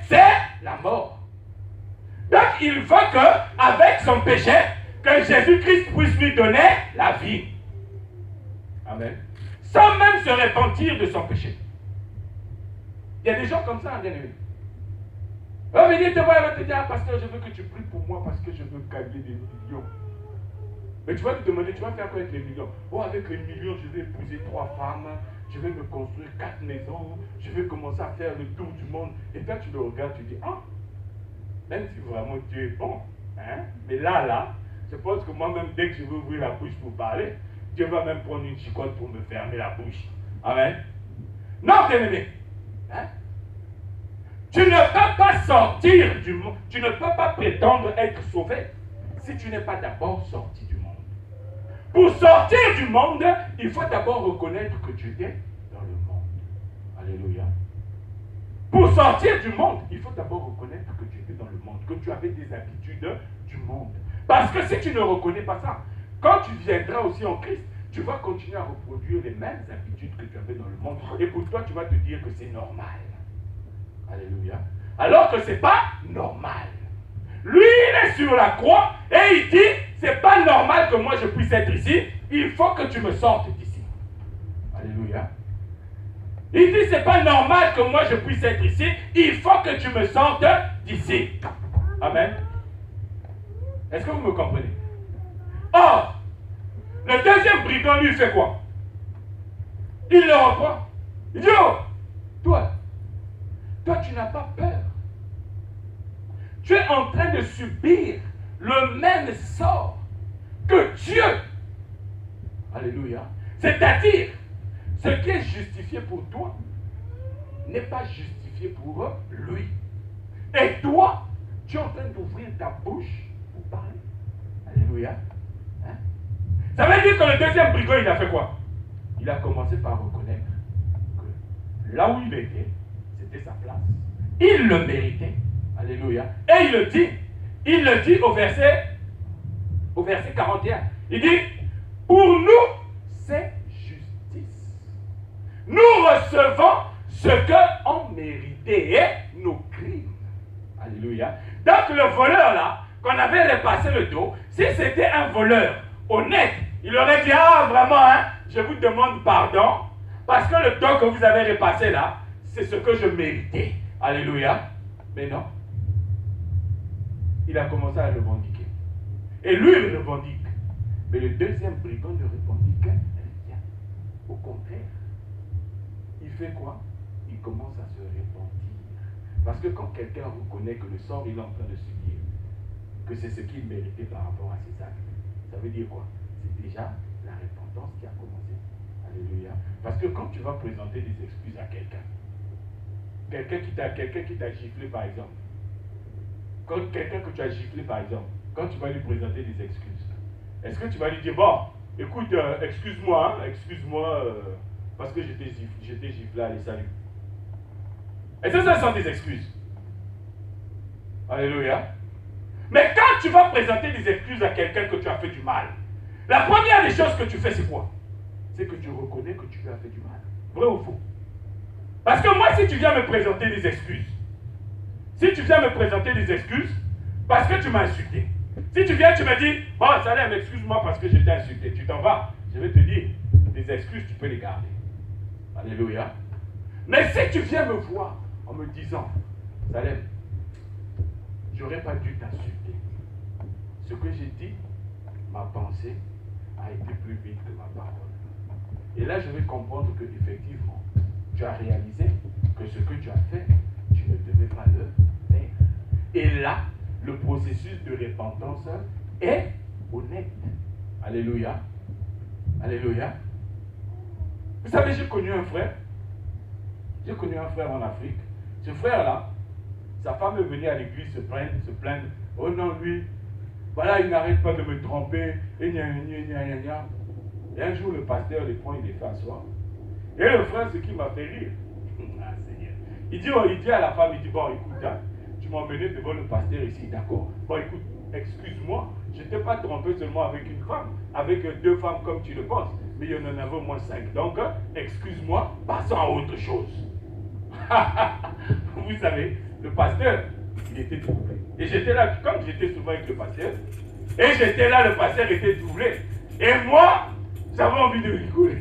A: c'est la mort. Donc il veut qu'avec son péché, que Jésus-Christ puisse lui donner la vie. Amen. Sans même se repentir de son péché. Il y a des gens comme ça, bien-aimés. On va venir te voir, elle va te dire, ah, pasteur, je veux que tu pries pour moi parce que je veux gagner des millions. Mais tu vas te demander, tu vas faire quoi avec les millions? Oh, avec les millions, je vais épouser 3 femmes, je vais me construire 4 maisons, je vais commencer à faire le tour du monde. Et toi, tu le regardes, tu dis, ah, même si vraiment Dieu est bon, hein? Mais là, je pense que moi-même, dès que je veux ouvrir la bouche pour parler, Dieu va même prendre une chicotte pour me fermer la bouche. Amen. Non, bien-aimé. Hein? Tu ne peux pas sortir du monde, tu ne peux pas prétendre être sauvé si tu n'es pas d'abord sorti du monde. Pour sortir du monde, il faut d'abord reconnaître que tu es dans le monde. Alléluia. Pour sortir du monde, il faut d'abord reconnaître que tu es dans le monde, que tu avais des habitudes du monde. Parce que si tu ne reconnais pas ça, quand tu viendras aussi en Christ, tu vas continuer à reproduire les mêmes habitudes que tu avais dans le monde. Et pour toi, tu vas te dire que c'est normal. Alléluia. Alors que ce n'est pas normal. Lui, il est sur la croix et il dit, c'est pas normal que moi je puisse être ici. Il faut que tu me sortes d'ici. Alléluia. Il dit, c'est pas normal que moi je puisse être ici. Il faut que tu me sortes d'ici. Amen. Est-ce que vous me comprenez? Or, le deuxième brigand lui fait quoi? Il le reprend. Il dit, oh, toi, tu n'as pas peur. Tu es en train de subir le même sort que Dieu. Alléluia. C'est-à-dire, ce qui est justifié pour toi n'est pas justifié pour lui. Et toi, tu es en train d'ouvrir ta bouche pour parler. Alléluia. Hein? Ça veut dire que le deuxième brigand, il a fait quoi? Il a commencé par reconnaître que là où il était, c'était sa place. Il le méritait. Alléluia. Et il le dit au verset 41. Il dit, pour nous, c'est justice. Nous recevons ce qu'on méritait, nos crimes. Alléluia. Donc le voleur là, qu'on avait repassé le dos, si c'était un voleur honnête, il aurait dit, ah vraiment, hein, je vous demande pardon, parce que le dos que vous avez repassé là, c'est ce que je méritais. Alléluia. Mais non. Il a commencé à revendiquer. Et lui, il revendique. Mais le deuxième brigand ne revendique rien. Au contraire. Il fait quoi? Il commence à se repentir. Parce que quand quelqu'un reconnaît que le sort il est en train de subir, que c'est ce qu'il méritait par rapport à ses actes, ça veut dire quoi? C'est déjà la repentance qui a commencé. Alléluia. Parce que quand tu vas présenter des excuses à quelqu'un qui t'a giflé par exemple, quand quelqu'un que tu as giflé par exemple, quand tu vas lui présenter des excuses, est-ce que tu vas lui dire, bon, écoute, excuse-moi, parce que j'étais giflé, allez, salut. Est-ce que ça sont des excuses? Alléluia. Mais quand tu vas présenter des excuses à quelqu'un que tu as fait du mal, la première des choses que tu fais, c'est quoi? C'est que tu reconnais que tu lui as fait du mal. Vrai ou faux? Parce que moi, si tu viens me présenter des excuses, parce que tu m'as insulté, si tu viens, tu me dis, bon, Salem, excuse-moi parce que je t'ai insulté, tu t'en vas, je vais te dire, des excuses, tu peux les garder. Alléluia. Mais si tu viens me voir en me disant, Salem, j'aurais pas dû t'insulter. Ce que j'ai dit, ma pensée a été plus vite que ma parole. Et là, je vais comprendre que effectivement, tu as réalisé que ce que tu as fait, tu ne devais pas le faire. Et là, le processus de repentance est honnête. Alléluia. Alléluia. Vous savez, j'ai connu un frère. J'ai connu un frère en Afrique. Ce frère-là, sa femme est venue à l'église se plaindre. Oh non, lui, Voilà, il n'arrête pas de me tromper. Et gna, gna, gna, gna, gna. Et un jour, le pasteur les prend, il les fait asseoir. Et le frère, ce qui m'a fait rire, ah, Seigneur. Il dit à la femme, il dit, bon, écoute, hein, tu m'as emmené devant le pasteur ici, d'accord. Bon, écoute, excuse-moi, je ne t'ai pas trompé seulement avec une femme, avec 2 femmes comme tu le penses, mais il y en avait au moins 5. Donc, excuse-moi, passons à autre chose. Vous savez, le pasteur, il était troublé. Et j'étais là, comme j'étais souvent avec le pasteur, et j'étais là, le pasteur était troublé. Et moi, j'avais envie de rigoler.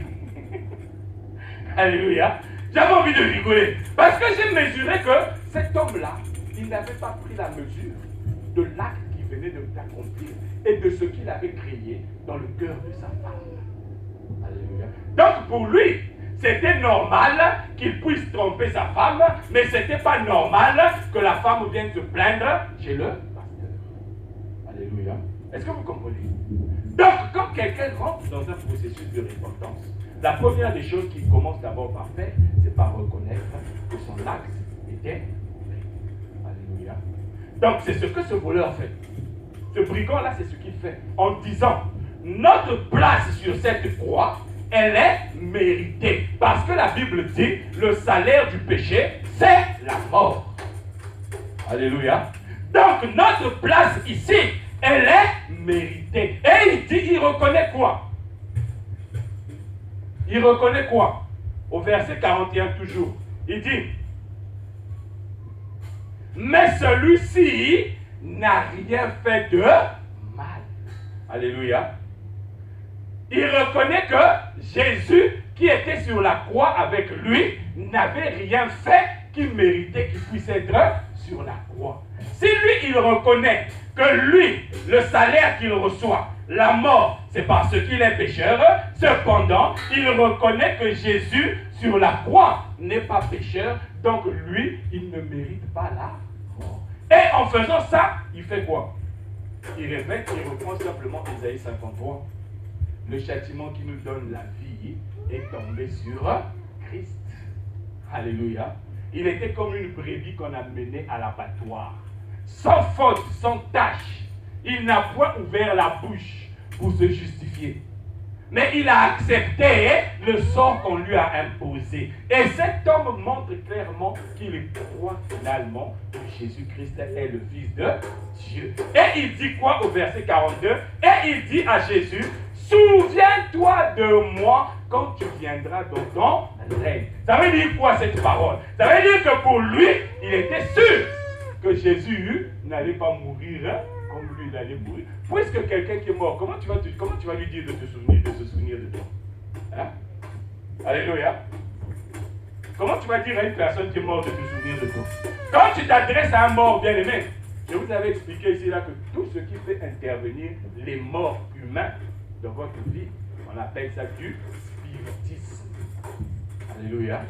A: Alléluia. J'avais envie de rigoler. Parce que j'ai mesuré que cet homme-là, il n'avait pas pris la mesure de l'acte qu'il venait d'accomplir et de ce qu'il avait créé dans le cœur de sa femme. Alléluia. Donc pour lui, c'était normal qu'il puisse tromper sa femme, mais ce n'était pas normal que la femme vienne se plaindre chez le pasteur. Alléluia. Est-ce que vous comprenez? Donc, quand quelqu'un rentre dans un processus de repentance, la première des choses qu'il commence d'abord par faire, c'est par reconnaître que son acte était vrai. Alléluia. Donc, c'est ce que ce voleur fait. Ce brigand-là, c'est ce qu'il fait en disant, notre place sur cette croix, elle est méritée. Parce que la Bible dit, le salaire du péché, c'est la mort. Alléluia. Donc, notre place ici, elle est méritée. Et il dit, il reconnaît quoi? Il reconnaît quoi? Au verset 41 toujours. Il dit, mais celui-ci n'a rien fait de mal. Alléluia. Il reconnaît que Jésus, qui était sur la croix avec lui, n'avait rien fait qui méritait qu'il puisse être sur la croix. Si lui, il reconnaît que lui, le salaire qu'il reçoit, la mort, c'est parce qu'il est pécheur, cependant, il reconnaît que Jésus, sur la croix, n'est pas pécheur, donc lui, il ne mérite pas la mort. Et en faisant ça, il fait quoi? Il répète, il reprend simplement Isaïe 53. Le châtiment qui nous donne la vie est tombé sur Christ. Alléluia. Il était comme une brebis qu'on a menée à l'abattoir. Sans faute, sans tâche. Il n'a point ouvert la bouche pour se justifier. Mais il a accepté le sort qu'on lui a imposé. Et cet homme montre clairement qu'il croit finalement que Jésus-Christ est le Fils de Dieu. Et il dit quoi au verset 42? Et il dit à Jésus, souviens-toi de moi quand tu viendras dans ton règne. Ça veut dire quoi cette parole? Ça veut dire que pour lui, il était sûr que Jésus n'allait pas mourir comme lui il allait mourir. Puisque quelqu'un qui est mort, comment tu vas lui dire de se souvenir de toi? Hein? Alléluia. Comment tu vas dire à une personne qui est morte de se souvenir de toi? Quand tu t'adresses à un mort bien-aimé, je vous avais expliqué ici là que tout ce qui fait intervenir les morts humains dans votre vie, on appelle ça du spiritisme. Alléluia.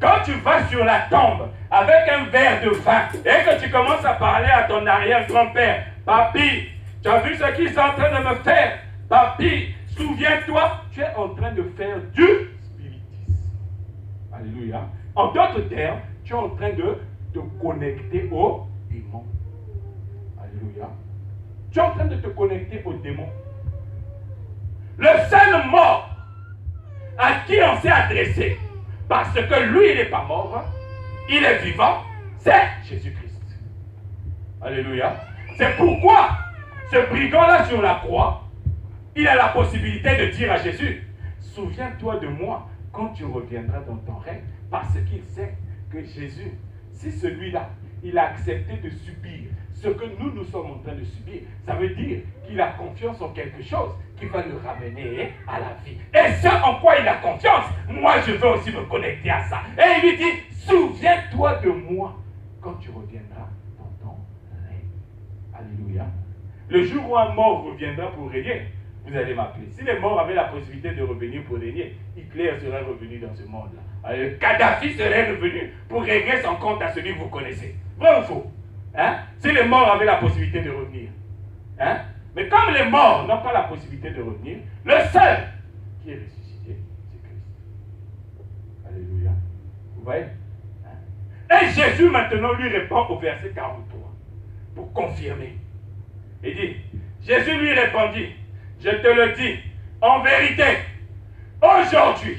A: Quand tu vas sur la tombe avec un verre de vin et que tu commences à parler à ton arrière-grand-père, papy, tu as vu ce qu'ils sont en train de me faire? Papy, souviens-toi, tu es en train de faire du spiritisme. Alléluia. En d'autres termes, tu es en train de te connecter aux démons. Alléluia. Tu es en train de te connecter aux démons. Le seul mort à qui on s'est adressé, parce que lui, il n'est pas mort, il est vivant, c'est Jésus-Christ. Alléluia. C'est pourquoi ce brigand-là sur la croix, il a la possibilité de dire à Jésus, souviens-toi de moi quand tu reviendras dans ton règne, parce qu'il sait que Jésus, si celui-là, il a accepté de subir ce que nous sommes en train de subir, ça veut dire qu'il a confiance en quelque chose qui va le ramener à la vie. Et ce en quoi il a confiance, moi je veux aussi me connecter à ça. Et il lui dit, souviens-toi de moi quand tu reviendras dans ton règne. Alléluia. Le jour où un mort reviendra pour régner, vous allez m'appeler. Si les morts avaient la possibilité de revenir pour régner, Hitler serait revenu dans ce monde-là. Kadhafi serait revenu pour régler son compte à celui que vous connaissez. Vrai ou faux? Hein? Si les morts avaient la possibilité de revenir. Hein? Mais comme les morts n'ont pas la possibilité de revenir, le seul qui est ressuscité, c'est Christ. Alléluia. Vous voyez? Hein? Et Jésus maintenant lui répond au verset 43 pour confirmer. Il dit, Jésus lui répondit, je te le dis, en vérité, aujourd'hui,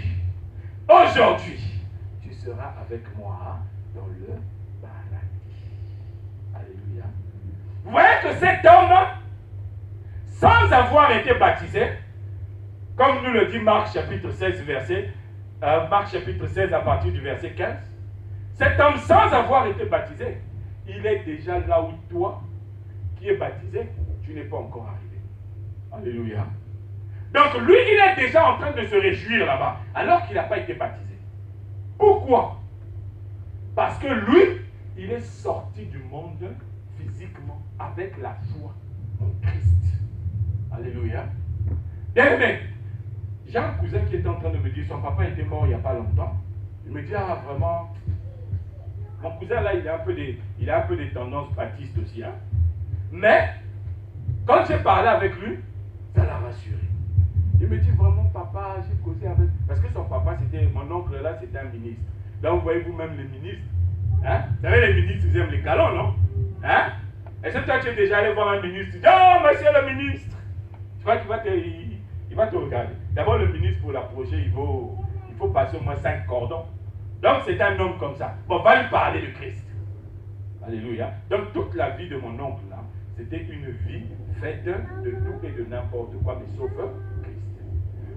A: tu seras avec moi dans le paradis. Alléluia. Vous voyez que cet homme, sans avoir été baptisé, comme nous le dit Marc chapitre 16, Marc chapitre 16 à partir du verset 15, cet homme sans avoir été baptisé, il est déjà là où toi, qui es baptisé, tu n'es pas encore arrivé. Alléluia. Donc lui, il est déjà en train de se réjouir là-bas, alors qu'il n'a pas été baptisé. Pourquoi? Parce que lui, il est sorti du monde physiquement avec la foi en Christ. Alléluia. Bien-aimé, j'ai un cousin qui est en train de me dire, son papa était mort il n'y a pas longtemps. Il me dit, ah vraiment, mon cousin là, il a un peu des tendances baptistes aussi. Hein? Mais, quand j'ai parlé avec lui, ça l'a rassuré. Il me dit vraiment, papa, j'ai causé avec... Parce que son papa, mon oncle là, c'était un ministre. Donc, vous voyez vous-même les ministres. Hein? Vous savez, les ministres, ils aiment les câlins, non? Hein? Est-ce que toi, tu es déjà allé voir un ministre? Tu dis, oh, monsieur le ministre! Tu vois qu'il va te regarder. D'abord, le ministre, pour l'approcher, il faut passer au moins 5 cordons. Donc, c'est un homme comme ça. Bon, on va lui parler de Christ. Alléluia. Donc, toute la vie de mon oncle, là, c'était une vie faite de tout et de n'importe quoi, mais sauf Christ.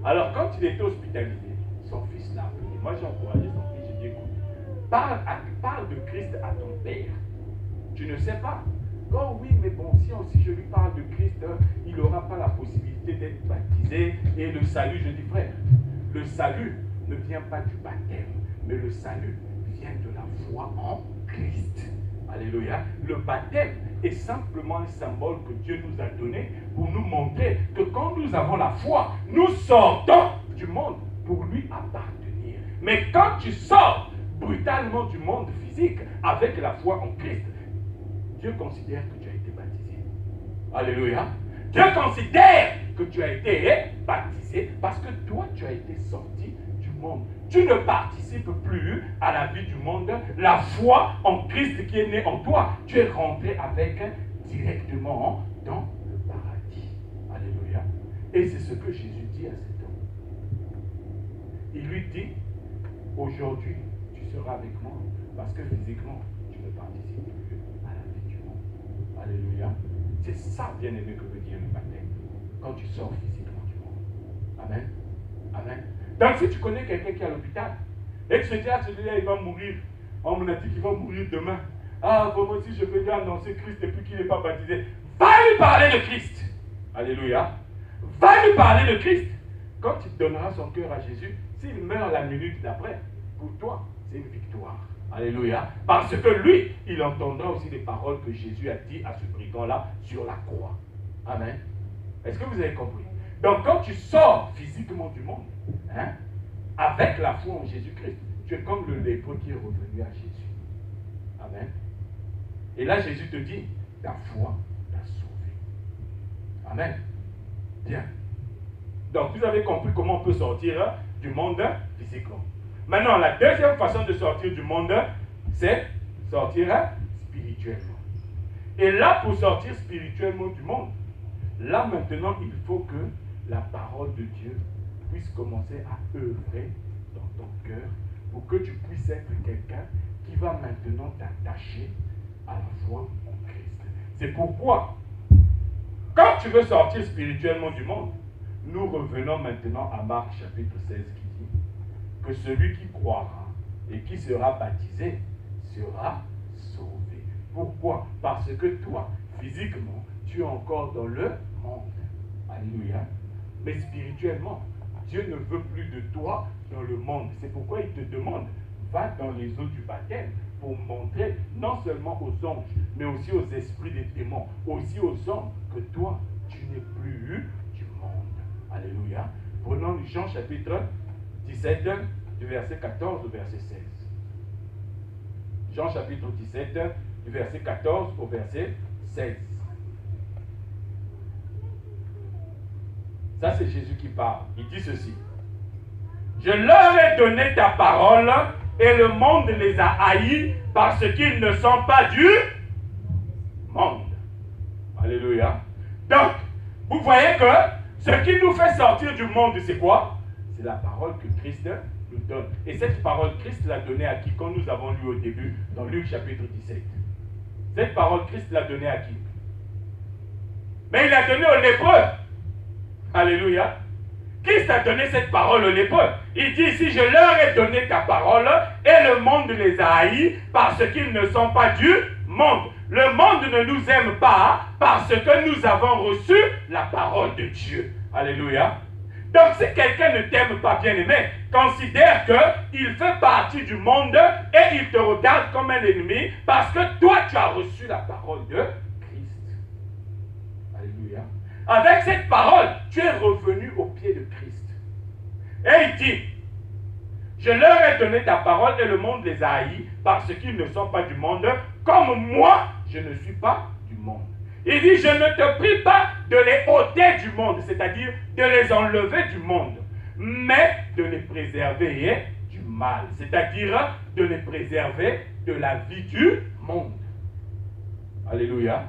A: Alors, quand il était hospitalisé, son fils l'a appelé. Moi, j'ai encouragé son fils. J'ai dit, écoute, parle de Christ à ton père. Tu ne sais pas. Oh oui, mais bon, si je lui parle de Christ, il n'aura pas la possibilité d'être baptisé. Et le salut, je dis, frère, le salut ne vient pas du baptême, mais le salut vient de la foi en Christ. Alléluia. Le baptême est simplement un symbole que Dieu nous a donné pour nous montrer que quand nous avons la foi, nous sortons du monde pour lui appartenir. Mais quand tu sors brutalement du monde physique avec la foi en Christ, Dieu considère que tu as été baptisé. Alléluia. Dieu considère que tu as été baptisé parce que toi, tu as été sorti du monde. Tu ne participes plus à la vie du monde. La foi en Christ qui est née en toi, tu es rentré avec directement dans le paradis. Alléluia. Et c'est ce que Jésus dit à cet homme. Il lui dit, aujourd'hui, tu seras avec moi parce que physiquement, tu ne participes plus à la vie du monde. Alléluia. C'est ça, bien-aimé, que veut dire le baptême. Quand tu sors physiquement du monde. Amen. Amen. Donc si tu connais quelqu'un qui est à l'hôpital, et que tu te dis, ah, celui-là, il va mourir. On m'a dit qu'il va mourir demain. Ah, vraiment, si je veux lui annoncer Christ et puis qu'il n'est pas baptisé, va lui parler de Christ. Alléluia. Va lui parler de Christ. Quand il donnera son cœur à Jésus, s'il meurt la minute d'après, pour toi, c'est une victoire. Alléluia. Parce que lui, il entendra aussi les paroles que Jésus a dit à ce brigand-là sur la croix. Amen. Est-ce que vous avez compris? Donc quand tu sors physiquement du monde, hein, avec la foi en Jésus-Christ, tu es comme le lépreux qui est revenu à Jésus. Amen. Et là, Jésus te dit, ta foi t'a sauvé. Amen. Bien. Donc vous avez compris comment on peut sortir du monde physiquement. Maintenant, la deuxième façon de sortir du monde, c'est sortir spirituellement. Et là, pour sortir spirituellement du monde, là maintenant, il faut que la parole de Dieu puisse commencer à œuvrer dans ton cœur pour que tu puisses être quelqu'un qui va maintenant t'attacher à la foi en Christ. C'est pourquoi, quand tu veux sortir spirituellement du monde, nous revenons maintenant à Marc chapitre 16 qui dit que celui qui croira et qui sera baptisé sera sauvé. Pourquoi? Parce que toi, physiquement, tu es encore dans le monde. Alléluia. Mais spirituellement, Dieu ne veut plus de toi dans le monde. C'est pourquoi il te demande, va dans les eaux du baptême pour montrer non seulement aux anges, mais aussi aux esprits des démons, aussi aux hommes, que toi, tu n'es plus du monde. Alléluia. Prenons Jean chapitre 17, du verset 14 au verset 16. Jean chapitre 17, du verset 14 au verset 16. Ça, c'est Jésus qui parle. Il dit ceci. Je leur ai donné ta parole et le monde les a haïs parce qu'ils ne sont pas du monde. Alléluia. Donc, Vous voyez que ce qui nous fait sortir du monde, c'est quoi? C'est la parole que Christ nous donne. Et cette parole, Christ l'a donnée à qui? Quand nous avons lu au début, dans Luc chapitre 17. Cette parole, Christ l'a donnée à qui? Mais il l'a donnée aux lépreux. Alléluia. Christ a donné cette parole aux lépreux. Il dit ici, je leur ai donné ta parole et le monde les a haïs parce qu'ils ne sont pas du monde. Le monde ne nous aime pas parce que nous avons reçu la parole de Dieu. Alléluia. Donc si quelqu'un ne t'aime pas, bien-aimé, considère qu'il fait partie du monde et il te regarde comme un ennemi parce que toi tu as reçu la parole de Christ. Alléluia. Avec cette parole, tu es revenu au pied de Christ. Et il dit, je leur ai donné ta parole et le monde les a haïs parce qu'ils ne sont pas du monde, comme moi, je ne suis pas du monde. Il dit, je ne te prie pas de les ôter du monde, c'est-à-dire de les enlever du monde, mais de les préserver du mal, c'est-à-dire de les préserver de la vie du monde. Alléluia.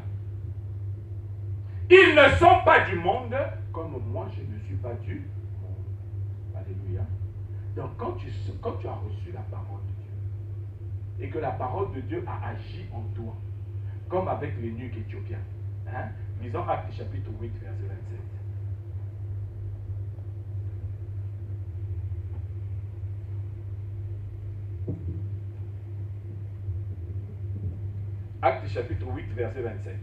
A: Ils ne sont pas du monde, comme moi, je ne suis pas du monde. Alléluia. Donc, quand tu as reçu la parole de Dieu, et que la parole de Dieu a agi en toi, comme avec l'eunuque éthiopien, hein? Lisons Actes chapitre 8, verset 27. Actes chapitre 8, verset 27.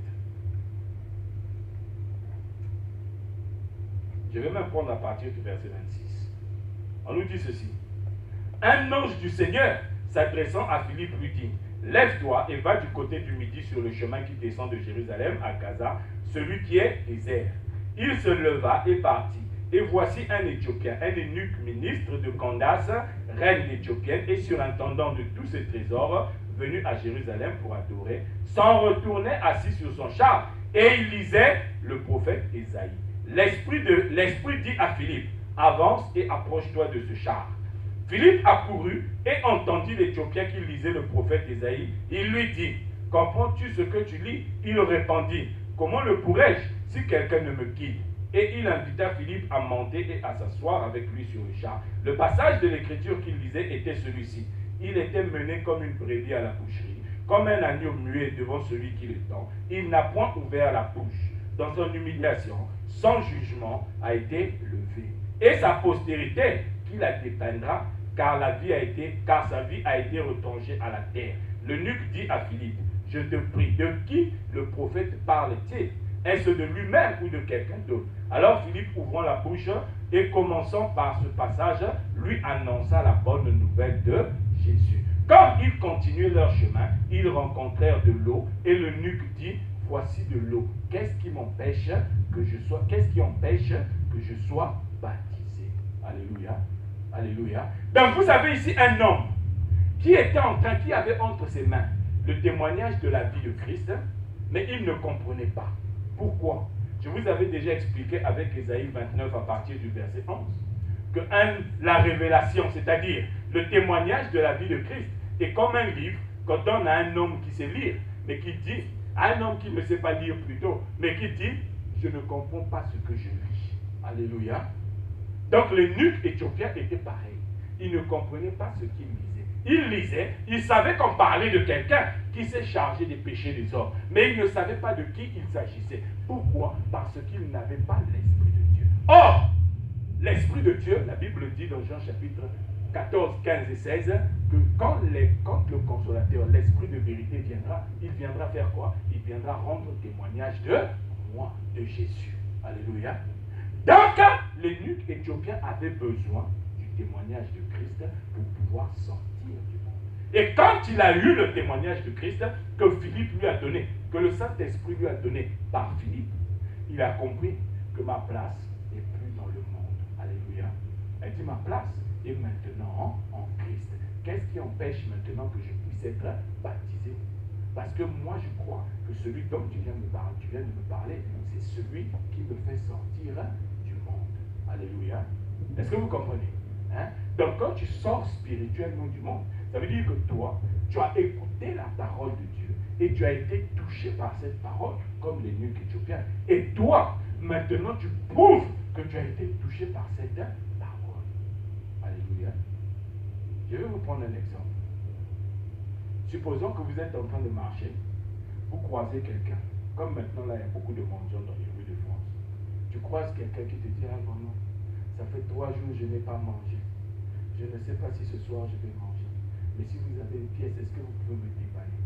A: Je vais même prendre à partir du verset 26. On nous dit ceci. Un ange du Seigneur, s'adressant à Philippe, lui dit, lève-toi et va du côté du midi sur le chemin qui descend de Jérusalem à Gaza, celui qui est désert. Il se leva et partit. Et voici un Éthiopien, un eunuque ministre de Candace, reine éthiopienne et surintendant de tous ses trésors, venu à Jérusalem pour adorer, s'en retournait assis sur son char et il lisait le prophète Ésaïe. L'Esprit dit à Philippe, avance et approche-toi de ce char. Philippe accourut et entendit l'Éthiopien qui lisait le prophète Ésaïe. Il lui dit, comprends-tu ce que tu lis? Il répondit, comment le pourrais-je si quelqu'un ne me guide? Et il invita Philippe à monter et à s'asseoir avec lui sur le char. Le passage de l'écriture qu'il lisait était celui-ci. Il était mené comme une brebis à la boucherie, comme un agneau muet devant celui qui le tend. Il n'a point ouvert la bouche. Dans son humiliation, son jugement a été levé. Et sa postérité, qui la dépeindra, car sa vie a été retranchée à la terre. L'eunuque dit à Philippe, je te prie, de qui le prophète parle-t-il? Est-ce de lui-même ou de quelqu'un d'autre? Alors Philippe, ouvrant la bouche et commençant par ce passage, lui annonça la bonne nouvelle de Jésus. Comme ils continuaient leur chemin, ils rencontrèrent de l'eau et l'eunuque dit, voici de l'eau. Qu'est-ce qui empêche que je sois baptisé? Alléluia. Alléluia. Donc vous avez ici un homme qui avait entre ses mains le témoignage de la vie de Christ, mais il ne comprenait pas. Pourquoi? Je vous avais déjà expliqué avec Ésaïe 29 à partir du verset 11 que la révélation, c'est-à-dire le témoignage de la vie de Christ, est comme un livre qu'on donne à un homme qui sait lire, mais qui dit, à un homme qui ne sait pas lire plutôt, mais qui dit, je ne comprends pas ce que je lis. Alléluia. Donc l'eunuque éthiopien était pareil. Il ne comprenait pas ce qu'il lisait. Il lisait, il savait qu'on parlait de quelqu'un qui s'est chargé des péchés des hommes, mais il ne savait pas de qui il s'agissait. Pourquoi? Parce qu'il n'avait pas l'Esprit de Dieu. Or, l'Esprit de Dieu, la Bible dit dans Jean chapitre 14, 15 et 16, que quand le consolateur, l'Esprit de vérité viendra, il viendra faire quoi? Il viendra rendre témoignage de moi, de Jésus. Alléluia. Donc, l'eunuque éthiopien avait besoin du témoignage de Christ pour pouvoir sortir du monde. Et quand il a eu le témoignage de Christ que Philippe lui a donné, que le Saint-Esprit lui a donné par Philippe, il a compris que ma place n'est plus dans le monde. Alléluia. Elle dit, ma place est maintenant en Christ. Qu'est-ce qui empêche maintenant que je puisse être baptisé? Parce que moi, je crois que celui dont tu viens de me parler, c'est celui qui me fait sortir du monde. Alléluia. Est-ce que vous comprenez? Hein? Donc, quand tu sors spirituellement du monde, ça veut dire que toi, tu as écouté la parole de Dieu et tu as été touché par cette parole, comme l'eunuque éthiopien. Et toi, maintenant tu prouves que tu as été touché par cette parole. Alléluia. Je vais vous prendre un exemple. Supposons que vous êtes en train de marcher, vous croisez quelqu'un. Comme maintenant, là, il y a beaucoup de mendiants dans les rues de France. Tu croises quelqu'un qui te dit, ah vraiment, ça fait 3 jours que je n'ai pas mangé. Je ne sais pas si ce soir je vais manger. Mais si vous avez une pièce, est-ce que vous pouvez me dépanner?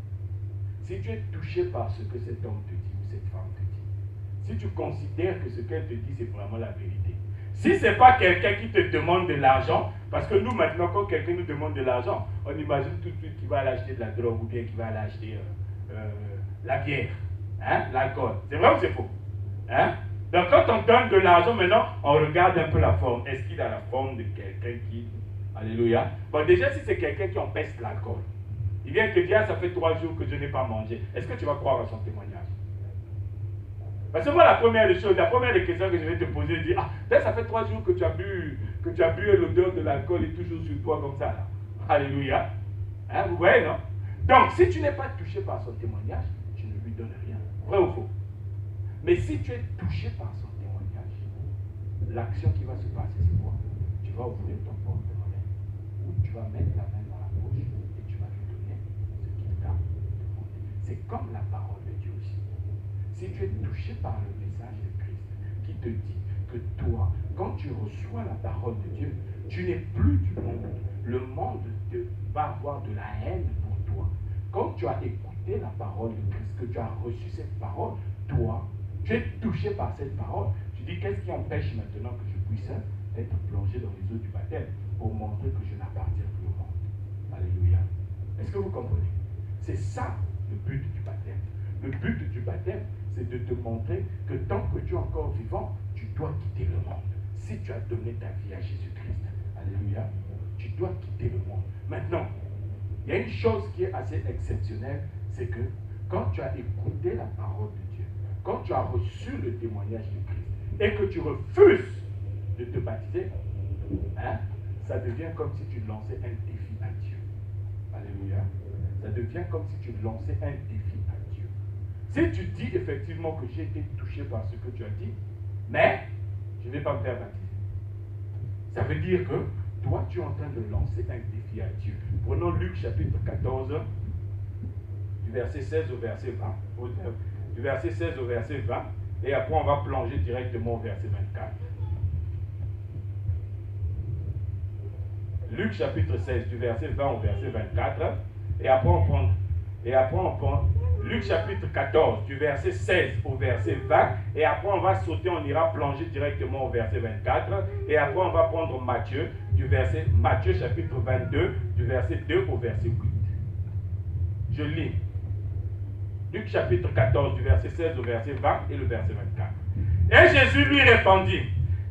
A: Si tu es touché par ce que cet homme te dit ou cette femme te dit, si tu considères que ce qu'elle te dit, c'est vraiment la vérité. Si ce n'est pas quelqu'un qui te demande de l'argent, parce que nous maintenant, quand quelqu'un nous demande de l'argent, on imagine tout de suite qu'il va aller acheter de la drogue ou bien qu'il va aller acheter la bière, hein, l'alcool. C'est vrai ou c'est faux? Hein? Donc quand on donne de l'argent maintenant, on regarde un peu la forme. Est-ce qu'il a la forme de quelqu'un qui... Alléluia. Bon, déjà, si c'est quelqu'un qui empêche l'alcool, il vient te dire, ça fait 3 jours que je n'ai pas mangé. Est-ce que tu vas croire à son témoignage? Parce que moi, la première des questions que je vais te poser, dire, ah, ça fait 3 jours que tu as bu et l'odeur de l'alcool est toujours sur toi comme ça. Là. Alléluia. Hein, vous voyez, non? Donc, si tu n'es pas touché par son témoignage, tu ne lui donnes rien. Vrai ou faux? Mais si tu es touché par son témoignage, l'action qui va se passer, c'est quoi? Tu vas ouvrir ton porte-monnaie, ou tu vas mettre la main dans la poche et tu vas lui donner ce qu'il t'a demandé. C'est comme la parole de Dieu aussi. Si tu es touché par le message de Christ qui te dit que toi, quand tu reçois la parole de Dieu, tu n'es plus du monde. Le monde va avoir de la haine pour toi. Quand tu as écouté la parole de Christ, que tu as reçu cette parole, toi, tu es touché par cette parole. Tu dis, qu'est-ce qui empêche maintenant que je puisse être plongé dans les eaux du baptême pour montrer que je n'appartiens plus au monde? Alléluia. Est-ce que vous comprenez? C'est ça le but du baptême. Le but du baptême, c'est de te montrer que tant que tu es encore vivant, tu dois quitter le monde. Si tu as donné ta vie à Jésus-Christ, alléluia, tu dois quitter le monde. Maintenant, il y a une chose qui est assez exceptionnelle, c'est que quand tu as écouté la parole de Dieu, quand tu as reçu le témoignage de Christ et que tu refuses de te baptiser, hein, ça devient comme si tu lançais un défi à Dieu. Alléluia. Ça devient comme si tu lançais un défi à Dieu. Si tu dis effectivement que j'ai été touché par ce que tu as dit, mais je ne vais pas me faire baptiser, ça veut dire que toi, tu es en train de lancer un défi à Dieu. Prenons Luc chapitre 14, du verset 16 au verset 20. Du verset 16 au verset 20, et après on va plonger directement au verset 24. Luc chapitre 16, du verset 20 au verset 24, et après on prend Luc chapitre 14, du verset 16 au verset 20, et après on va sauter, on ira plonger directement au verset 24, et après on va prendre Matthieu chapitre 22, du verset 2 au verset 8. Je lis. Luc chapitre 14, du verset 16 au verset 20 et le verset 24. Et Jésus lui répondit,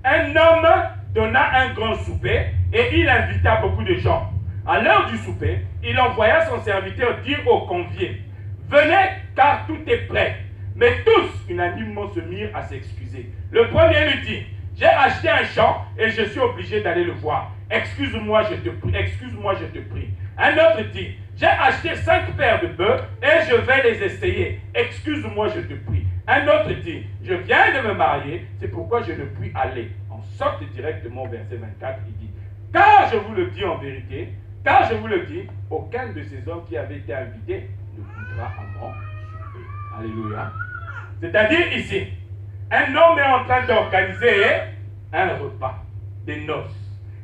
A: un homme donna un grand souper et il invita beaucoup de gens. À l'heure du souper, il envoya son serviteur dire aux conviés, venez car tout est prêt. Mais tous, unanimement, se mirent à s'excuser. Le premier lui dit, j'ai acheté un champ et je suis obligé d'aller le voir. Excuse-moi, je te prie. Excuse-moi, je te prie. Un autre dit, j'ai acheté 5 paires de bœufs et je vais les essayer. Excuse-moi, je te prie. Un autre dit, je viens de me marier, c'est pourquoi je ne puis aller. On sort directement au verset 24, il dit, car je vous le dis en vérité, car je vous le dis, aucun de ces hommes qui avaient été invités ne voudra à mon souper. Alléluia. C'est-à-dire ici, un homme est en train d'organiser un repas, des noces.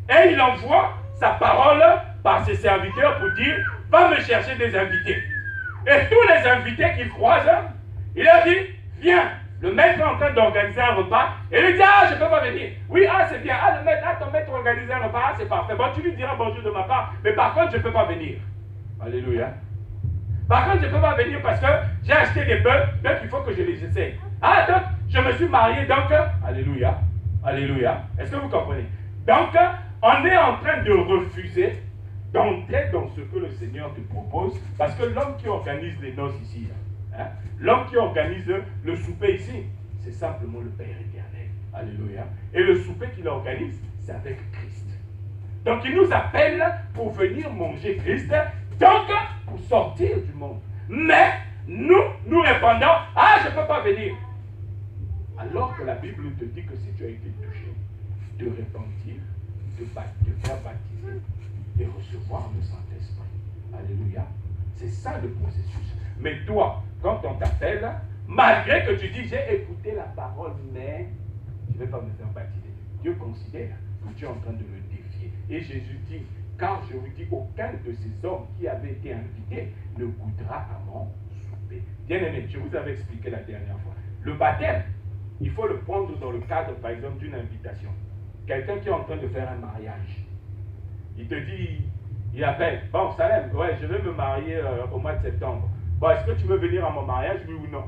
A: Et il envoie sa parole par ses serviteurs pour dire, va me chercher des invités. Et tous les invités qu'il croise, il leur dit, viens. Le maître est en train d'organiser un repas. Et il lui dit, ah, je ne peux pas venir. Oui, ah, c'est bien. Ah, ton maître organise un repas. Ah, c'est parfait. Bon, tu lui diras bonjour de ma part. Mais par contre, je ne peux pas venir. Alléluia. Par contre, je ne peux pas venir parce que j'ai acheté des bœufs. Donc, il faut que je les essaye. Ah, donc, je me suis marié. Donc, alléluia. Alléluia. Est-ce que vous comprenez? Donc, on est en train de refuser d'entrer dans ce que le Seigneur te propose. Parce que l'homme qui organise les noces ici, hein, l'homme qui organise le souper ici, c'est simplement le Père éternel. Alléluia. Et le souper qu'il organise, c'est avec Christ. Donc il nous appelle pour venir manger Christ, donc pour sortir du monde. Mais nous répondons, ah, je ne peux pas venir. Alors que la Bible te dit que si tu as été touché, de repentir, de faire baptiser et recevoir le Saint-Esprit. Alléluia. C'est ça le processus. Mais toi, quand on t'appelle, malgré que tu dis, j'ai écouté la parole, mais je ne vais pas me faire baptiser. Dieu considère que tu es en train de le défier. Et Jésus dit, car je vous dis, aucun de ces hommes qui avaient été invités ne goûtera à mon souper. Bien aimé, je vous avais expliqué la dernière fois. Le baptême, il faut le prendre dans le cadre, par exemple, d'une invitation. Quelqu'un qui est en train de faire un mariage, il te dit, il appelle, bon, Salem, ouais, je vais me marier au mois de septembre. Bon, est-ce que tu veux venir à mon mariage, oui ou non?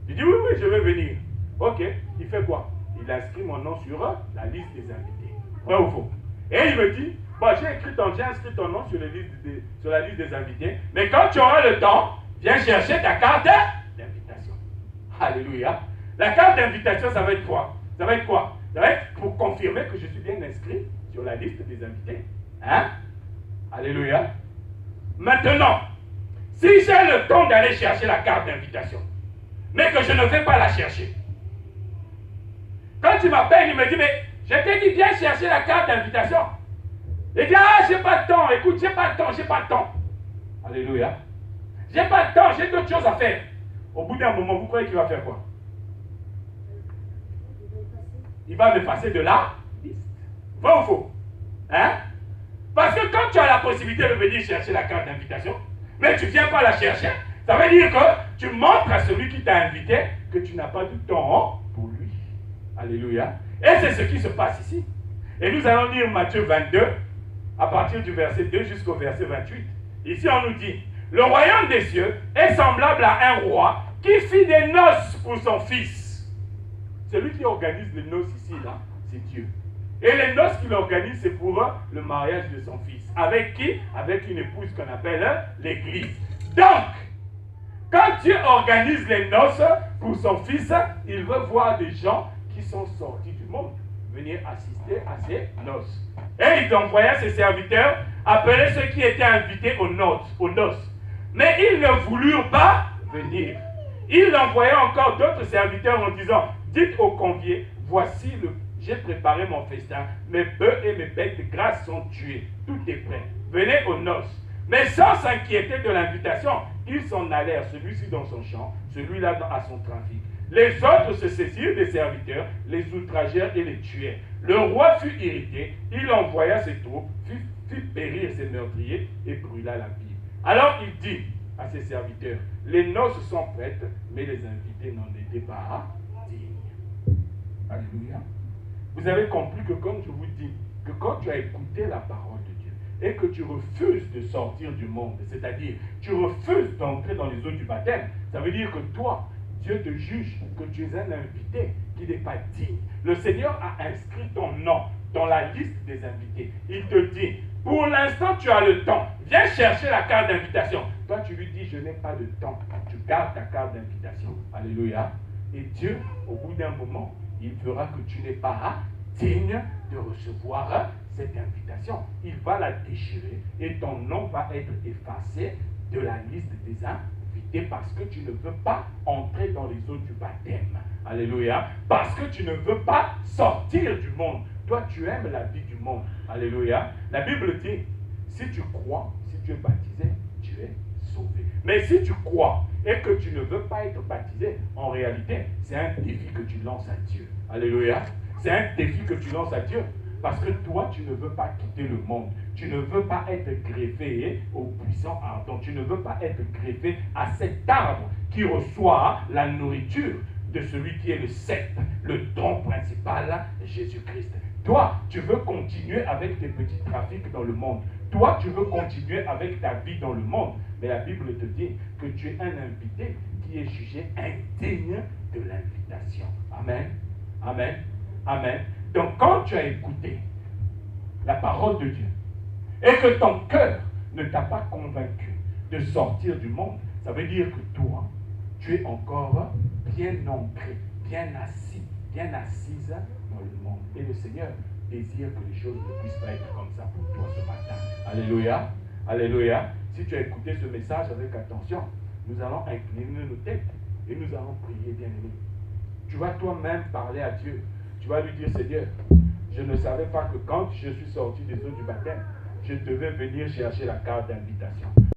A: Il dit, oui, oui, je vais venir. Ok, il fait quoi? Il inscrit mon nom sur la liste des invités. Vrai ou faux? Et il me dit, bon, j'ai inscrit ton nom sur la liste des invités, mais quand tu auras le temps, viens chercher ta carte d'invitation. Alléluia. La carte d'invitation, ça va être quoi? Ça va être quoi? Ça va être pour confirmer que je suis bien inscrit sur la liste des invités. Hein? Alléluia. Maintenant, si j'ai le temps d'aller chercher la carte d'invitation, mais que je ne vais pas la chercher, quand tu m'appelles, il me dit, mais je t'ai dit, viens chercher la carte d'invitation. Il dit, ah, j'ai pas de temps, écoute, j'ai pas de temps. Alléluia. J'ai pas de temps, j'ai d'autres choses à faire. Au bout d'un moment, vous croyez qu'il va faire quoi? Il va m'effacer de la liste. Vrai ou faux? Hein? Parce que quand tu as la possibilité de venir chercher la carte d'invitation, mais tu ne viens pas la chercher, ça veut dire que tu montres à celui qui t'a invité que tu n'as pas de temps pour lui. Alléluia. Et c'est ce qui se passe ici. Et nous allons lire Matthieu 22, à partir du verset 2 jusqu'au verset 28. Ici, on nous dit, le royaume des cieux est semblable à un roi qui fit des noces pour son fils. Celui qui organise les noces ici, là, c'est Dieu. Et les noces qu'il organise, c'est pour le mariage de son fils. Avec qui? Avec une épouse qu'on appelle l'Église. Donc, quand Dieu organise les noces pour son fils, il veut voir des gens qui sont sortis du monde venir assister à ces noces. Et il envoya ses serviteurs appeler ceux qui étaient invités aux noces. Mais ils ne voulurent pas venir. Il envoya encore d'autres serviteurs en disant, dites aux conviés, voici j'ai préparé mon festin, mes bœufs et mes bêtes de grâce sont tués, tout est prêt. Venez aux noces. Mais sans s'inquiéter de l'invitation, ils s'en allèrent, celui-ci dans son champ, celui-là à son trafic. Les autres se saisirent des serviteurs, les outragèrent et les tuèrent. Le roi fut irrité, il envoya ses troupes, fit périr ses meurtriers et brûla la ville. Alors il dit à ses serviteurs, les noces sont prêtes, mais les invités n'en étaient pas dignes. Alléluia. Vous avez compris que comme je vous dis, que quand tu as écouté la parole de Dieu et que tu refuses de sortir du monde, c'est-à-dire tu refuses d'entrer dans les eaux du baptême, ça veut dire que toi, Dieu te juge que tu es un invité qui n'est pas digne. Le Seigneur a inscrit ton nom dans la liste des invités. Il te dit, pour l'instant tu as le temps, viens chercher la carte d'invitation. Toi tu lui dis, je n'ai pas de temps, tu gardes ta carte d'invitation. Alléluia. Et Dieu, au bout d'un moment, il fera que tu n'es pas digne de recevoir cette invitation. Il va la déchirer et ton nom va être effacé de la liste des invités parce que tu ne veux pas entrer dans les eaux du baptême. Alléluia. Parce que tu ne veux pas sortir du monde. Toi, tu aimes la vie du monde. Alléluia. La Bible dit, si tu crois, si tu es baptisé, tu es sauvé. Mais si tu crois et que tu ne veux pas être baptisé, en réalité, c'est un défi que tu lances à Dieu. Alléluia. C'est un défi que tu lances à Dieu. Parce que toi, tu ne veux pas quitter le monde. Tu ne veux pas être greffé au puissant ardent. Tu ne veux pas être greffé à cet arbre qui reçoit la nourriture de celui qui est le sceptre, le tronc principal, Jésus-Christ. Toi, tu veux continuer avec tes petits trafics dans le monde. Toi, tu veux continuer avec ta vie dans le monde. Mais la Bible te dit que tu es un invité qui est jugé indigne de l'invitation. Amen. Amen. Amen. Donc, quand tu as écouté la parole de Dieu et que ton cœur ne t'a pas convaincu de sortir du monde, ça veut dire que toi, tu es encore bien ancré, bien assis, bien assise dans le monde. Et le Seigneur désire que les choses ne puissent pas être comme ça pour toi ce matin. Alléluia. Alléluia. Si tu as écouté ce message avec attention, nous allons incliner nos têtes et nous allons prier, bien-aimés.
B: tu vas toi-même parler à Dieu. Tu vas lui dire, Seigneur, je ne savais pas que quand je suis sorti des eaux du baptême, je devais venir chercher la carte d'invitation.